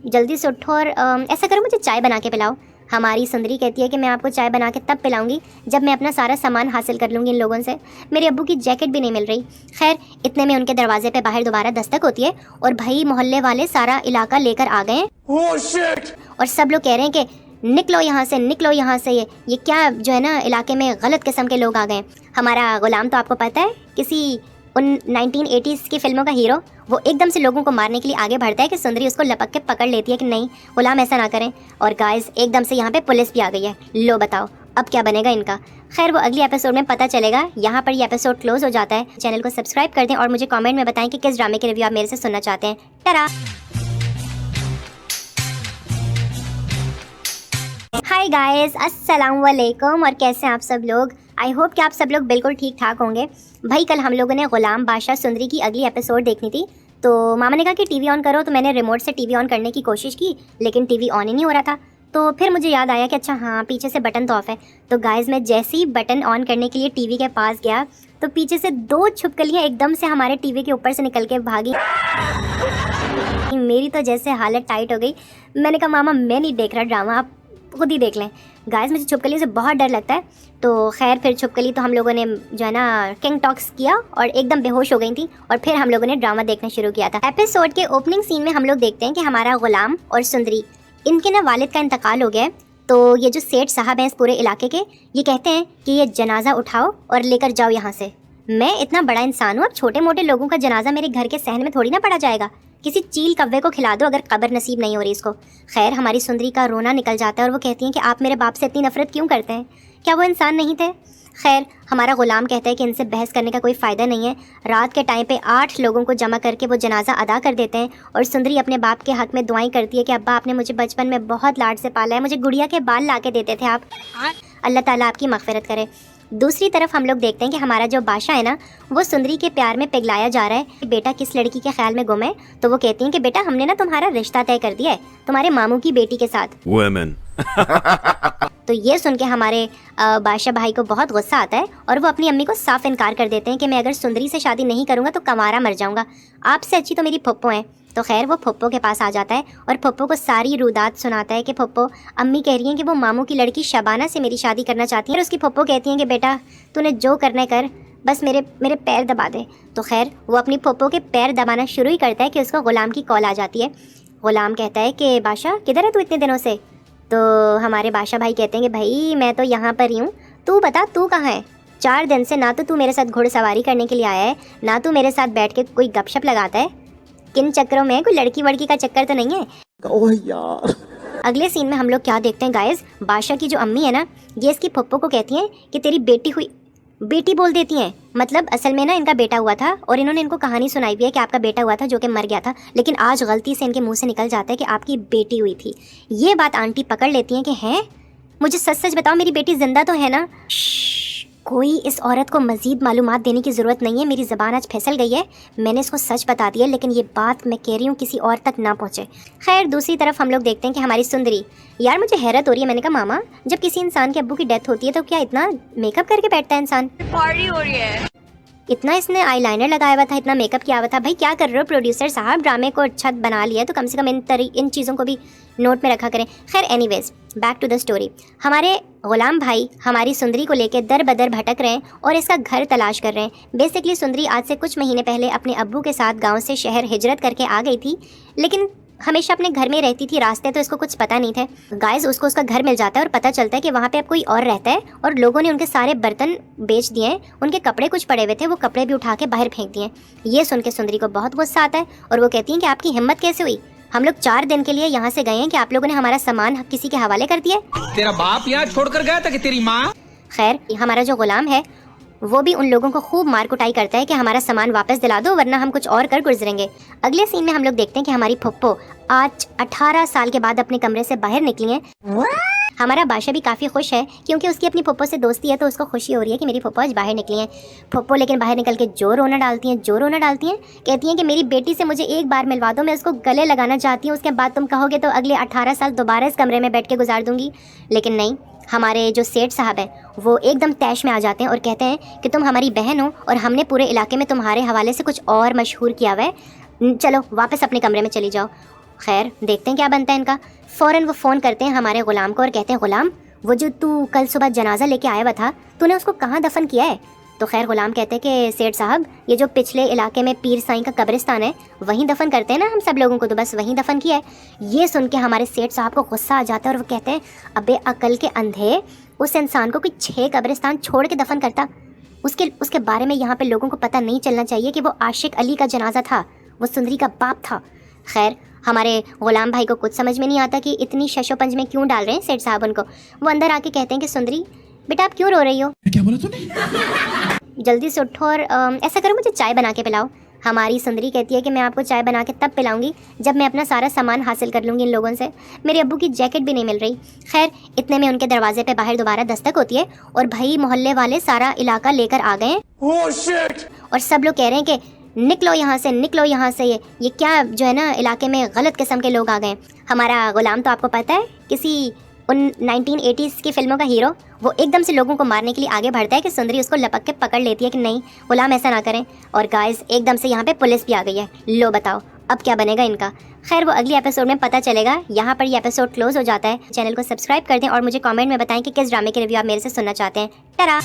जल्दी से उठो और ऐसा करो मुझे चाय बना के पिलाओ। हमारी सुंदरी कहती है कि मैं आपको चाय बना के तब पिलाऊंगी जब मैं अपना सारा सामान हासिल कर लूँगी इन लोगों से, मेरे अब्बू की जैकेट भी नहीं मिल रही। खैर इतने में उनके दरवाजे पे बाहर दोबारा दस्तक होती है और भाई मोहल्ले वाले सारा इलाका लेकर आ गए हैं। Oh shit! और सब लोग कह रहे हैं कि निकलो यहाँ से, निकलो यहाँ से, ये क्या जो है ना इलाके में गलत किस्म के लोग आ गए। हमारा गुलाम तो आपको पता है किसी उन 1980s की फिल्मों का हीरो, वो एकदम से लोगों को मारने के लिए आगे बढ़ता है कि सुंदरी उसको लपक के पकड़ लेती है कि नहीं गुलाम ऐसा ना करें। और गाइस एकदम से यहाँ पे पुलिस भी आ गई है। लो बताओ अब क्या बनेगा इनका। खैर वो अगली एपिसोड में पता चलेगा। यहाँ पर ये एपिसोड क्लोज हो जाता है। चैनल को सब्सक्राइब कर दें और मुझे कमेंट में बताएं कि किस ड्रामे के रिव्यू आप मेरे से सुनना चाहते हैं। टरा हाय गाइस, अस्सलाम वालेकुम, और कैसे हैं आप सब लोग? आई होप कि आप सब लोग बिल्कुल ठीक ठाक होंगे। भाई कल हम लोगों ने गुलाम बादशाह सुंदरी की अगली एपिसोड देखनी थी, तो मामा ने कहा कि टीवी ऑन करो, तो मैंने रिमोट से टीवी ऑन करने की कोशिश की लेकिन टीवी ऑन ही नहीं हो रहा था। तो फिर मुझे याद आया कि अच्छा हाँ पीछे से बटन तो ऑफ है। तो गाइस मैं जैसे ही बटन ऑन करने के लिए टीवी के पास गया तो पीछे से 2 छिपकलियाँ एकदम से हमारे टीवी के ऊपर से निकल के भागी। मेरी तो जैसे हालत टाइट हो गई। मैंने कहा मामा मैं नहीं देख रहा ड्रामा, आप खुद ही देख लें। गाइस मुझे छुपकली से बहुत डर लगता है। तो खैर फिर छुपकली तो हम लोगों ने जो है ना किंग टॉक्स किया और एकदम बेहोश हो गई थी और फिर हम लोगों ने ड्रामा देखना शुरू किया था। एपिसोड के ओपनिंग सीन में हम लोग देखते हैं कि हमारा गुलाम और सुंदरी, इनके ना वालिद का इंतकाल हो गया है। तो ये जो सेठ साहब हैं इस पूरे इलाके के, ये कहते हैं कि ये जनाजा उठाओ और लेकर जाओ यहाँ से। मैं इतना बड़ा इंसान हूँ, अब छोटे मोटे लोगों का जनाजा मेरे घर के सहन में थोड़ी ना पड़ा जाएगा। किसी चील कव्वे को खिला दो अगर कब्र नसीब नहीं हो रही इसको। खैर हमारी सुंदरी का रोना निकल जाता है और वो कहती हैं कि आप मेरे बाप से इतनी नफरत क्यों करते हैं, क्या वो इंसान नहीं थे। खैर हमारा गुलाम कहता है कि इनसे बहस करने का कोई फ़ायदा नहीं है। रात के टाइम पे 8 लोगों को जमा करके वो जनाजा अदा कर देते हैं और सुंदरी अपने बाप के हक़ में दुआएं करती है कि अब्बा आपने मुझे बचपन में बहुत लाड से पाला है, मुझे गुड़िया के बाल ला के देते थे आप, अल्लाह ताला आपकी मग़फ़िरत करे। दूसरी तरफ हम लोग देखते हैं कि हमारा जो बादशाह है ना, वो सुंदरी के प्यार में पिघलाया जा रहा है कि बेटा किस लड़की के ख्याल में गुम है। तो वो कहती हैं कि बेटा हमने ना तुम्हारा रिश्ता तय कर दिया है तुम्हारे मामू की बेटी के साथ। Women. तो ये सुन के हमारे बादशाह भाई को बहुत गुस्सा आता है और वो अपनी अम्मी को साफ इनकार कर देते हैं कि मैं अगर सुंदरी से शादी नहीं करूँगा तो कमारा मर जाऊँगा, आपसे अच्छी तो मेरी फुप्पो हैं। तो खैर वो फुप्पो के पास आ जाता है और फुप्पो को सारी रुदात सुनाता है कि फुप्पो अम्मी कह रही हैं कि वो मामू की लड़की शबाना से मेरी शादी करना चाहती है और उसकी फुप्पो कहती हैं कि बेटा तूने जो करना है कर, बस मेरे पैर दबा दे। तो खैर वो अपनी फुप्पो के पैर दबाना शुरू ही करता है कि उसको गुलाम की कॉल आ जाती है। गुलाम कहता है कि बादशाह किधर है तू इतने दिनों से। तो हमारे बादशाह भाई कहते हैं कि भाई मैं तो यहाँ पर ही हूँ, तू बता तू कहाँ है। 4 दिन से ना तो तू मेरे साथ घुड़सवारी करने के लिए आया है, ना तू मेरे साथ बैठ के कोई गपशप लगाता है, किन चक्करों में कोई लड़की वड़की का चक्कर तो नहीं है। ओह यार। अगले सीन में हम लोग क्या देखते हैं गाइस, बादशाह की जो अम्मी है ना, ये इसकी फुप्पो को कहती हैं कि तेरी बेटी हुई, बेटी बोल देती हैं, मतलब असल में ना इनका बेटा हुआ था और इन्होंने इनको कहानी सुनाई भी है कि आपका बेटा हुआ था जो कि मर गया था, लेकिन आज गलती से इनके मुंह से निकल जाता है कि आपकी बेटी हुई थी। ये बात आंटी पकड़ लेती हैं कि हैं, मुझे सच सच बताओ मेरी बेटी जिंदा तो है ना। कोई इस औरत को मज़ीद मालूमात देने की ज़रूरत नहीं है, मेरी ज़बान आज फिसल गई है, मैंने इसको सच बता दिया, लेकिन ये बात मैं कह रही हूँ किसी और तक ना पहुँचे। खैर दूसरी तरफ हम लोग देखते हैं कि हमारी सुंदरी, यार मुझे हैरत हो रही है, मैंने कहा मामा जब किसी इंसान के अब्बू की डेथ होती है तो क्या इतना मेकअप करके बैठता है इंसान, पार्टी हो रही है, इतना इसने आईलाइनर लगाया हुआ था, इतना मेकअप किया हुआ था। भाई क्या कर रहे हो प्रोड्यूसर साहब, ड्रामे को छत बना लिया तो कम से कम इन चीज़ों को भी नोट में रखा करें। खैर anyways back to the story, हमारे गुलाम भाई हमारी सुंदरी को लेकर दर बदर भटक रहे हैं और इसका घर तलाश कर रहे हैं। बेसिकली सुंदरी आज से कुछ महीने पहले अपने अब्बू के साथ गाँव से शहर हिजरत करके आ गई थी, लेकिन हमेशा अपने घर में रहती थी, रास्ते तो इसको कुछ पता नहीं थे। गाइस उसको उसका घर मिल जाता है और पता चलता है कि वहाँ पे अब कोई और रहता है और लोगों ने उनके सारे बर्तन बेच दिए हैं, उनके कपड़े कुछ पड़े हुए थे वो कपड़े भी उठा के बाहर फेंक दिए। ये सुन के सुंदरी को बहुत गुस्सा आता है और वो कहती हैं कि आपकी हिम्मत कैसे हुई, हम लोग 4 दिन के लिए यहाँ से गए हैं कि आप लोगों ने हमारा सामान किसी के हवाले कर दिया। तेरा बाप यहाँ छोड़कर गया था कि तेरी माँ। खैर हमारा जो गुलाम है वो भी उन लोगों को खूब मार कुटाई करता है कि हमारा सामान वापस दिला दो वरना हम कुछ और कर गुजरेंगे। अगले सीन में हम लोग देखते हैं कि हमारी फुप्पो आज 18 साल के बाद अपने कमरे से बाहर निकली हैं। हमारा बादशाह भी काफ़ी खुश है क्योंकि उसकी अपनी फुप्पो से दोस्ती है, तो उसको खुशी हो रही है कि मेरी फुप्पो आज बाहर निकली हैं। फुप्पो लेकिन बाहर निकल के जो रोना डालती हैं, कहती हैं कि मेरी बेटी से मुझे एक बार मिलवा दो, मैं उसको गले लगाना चाहती हूँ, उसके बाद तुम कहोगे तो अगले 18 साल दोबारा इस कमरे में बैठ के गुजार दूंगी। लेकिन नहीं, हमारे जो सेठ साहब हैं वो एकदम तैश में आ जाते हैं और कहते हैं कि तुम हमारी बहन हो और हमने पूरे इलाके में तुम्हारे हवाले से कुछ और मशहूर किया हुआ है, चलो वापस अपने कमरे में चली जाओ। खैर देखते हैं क्या बनता है इनका। फ़ौरन वो फ़ोन करते हैं हमारे गुलाम को और कहते हैं गुलाम वो जो तू कल सुबह जनाजा लेके आया हुआ था तूने उसको कहाँ दफन किया है। तो खैर गुलाम कहते हैं कि सेठ साहब ये जो पिछले इलाके में पीर साईं का कब्रिस्तान है वहीं दफन करते हैं ना हम सब लोगों को, तो बस वहीं दफन किया है। ये सुन के हमारे सेठ साहब को गुस्सा आ जाता है और वो कहते हैं अबे अकल के अंधे, उस इंसान को कोई 6 कब्रिस्तान छोड़ के दफन करता, उसके बारे में यहाँ पे लोगों को पता नहीं चलना चाहिए कि वो आशिक अली का जनाजा था, वो सुंदरी का बाप था। खैर हमारे गुलाम भाई को कुछ समझ में नहीं आता कि इतनी शशोपंज में क्यों डाल रहे हैं सेठ साहब उनको। वो अंदर आके कहते हैं कि सुंदरी बेटा आप क्यों रो रही हो, क्या बोला तूने? जल्दी से उठो और ऐसा करो मुझे चाय बना के पिलाओ। हमारी सुंदरी कहती है कि मैं आपको चाय बना के तब पिलाऊंगी जब मैं अपना सारा सामान हासिल कर लूँगी इन लोगों से, मेरे अब्बू की जैकेट भी नहीं मिल रही। खैर इतने में उनके दरवाजे पे बाहर दोबारा दस्तक होती है और भाई मोहल्ले वाले सारा इलाका लेकर आ गए Oh shit! और सब लोग कह रहे हैं कि निकलो यहाँ से, निकलो यहाँ से, ये क्या जो है ना इलाके में गलत किस्म के लोग आ गए। हमारा गुलाम तो आपको पता है किसी उन 1980s की फिल्मों का हीरो, वो एकदम से लोगों को मारने के लिए आगे बढ़ता है कि सुंदरी उसको लपक के पकड़ लेती है कि नहीं गुलाम ऐसा ना करें, और गाइस एकदम से यहाँ पे पुलिस भी आ गई है। लो बताओ अब क्या बनेगा इनका। खैर वो अगली एपिसोड में पता चलेगा। यहाँ पर ये एपिसोड क्लोज हो जाता है। चैनल को सब्सक्राइब कर दें और मुझे कमेंट में बताएं कि किस ड्रामे के रिव्यू आप मेरे से सुनना चाहते हैं। टरा।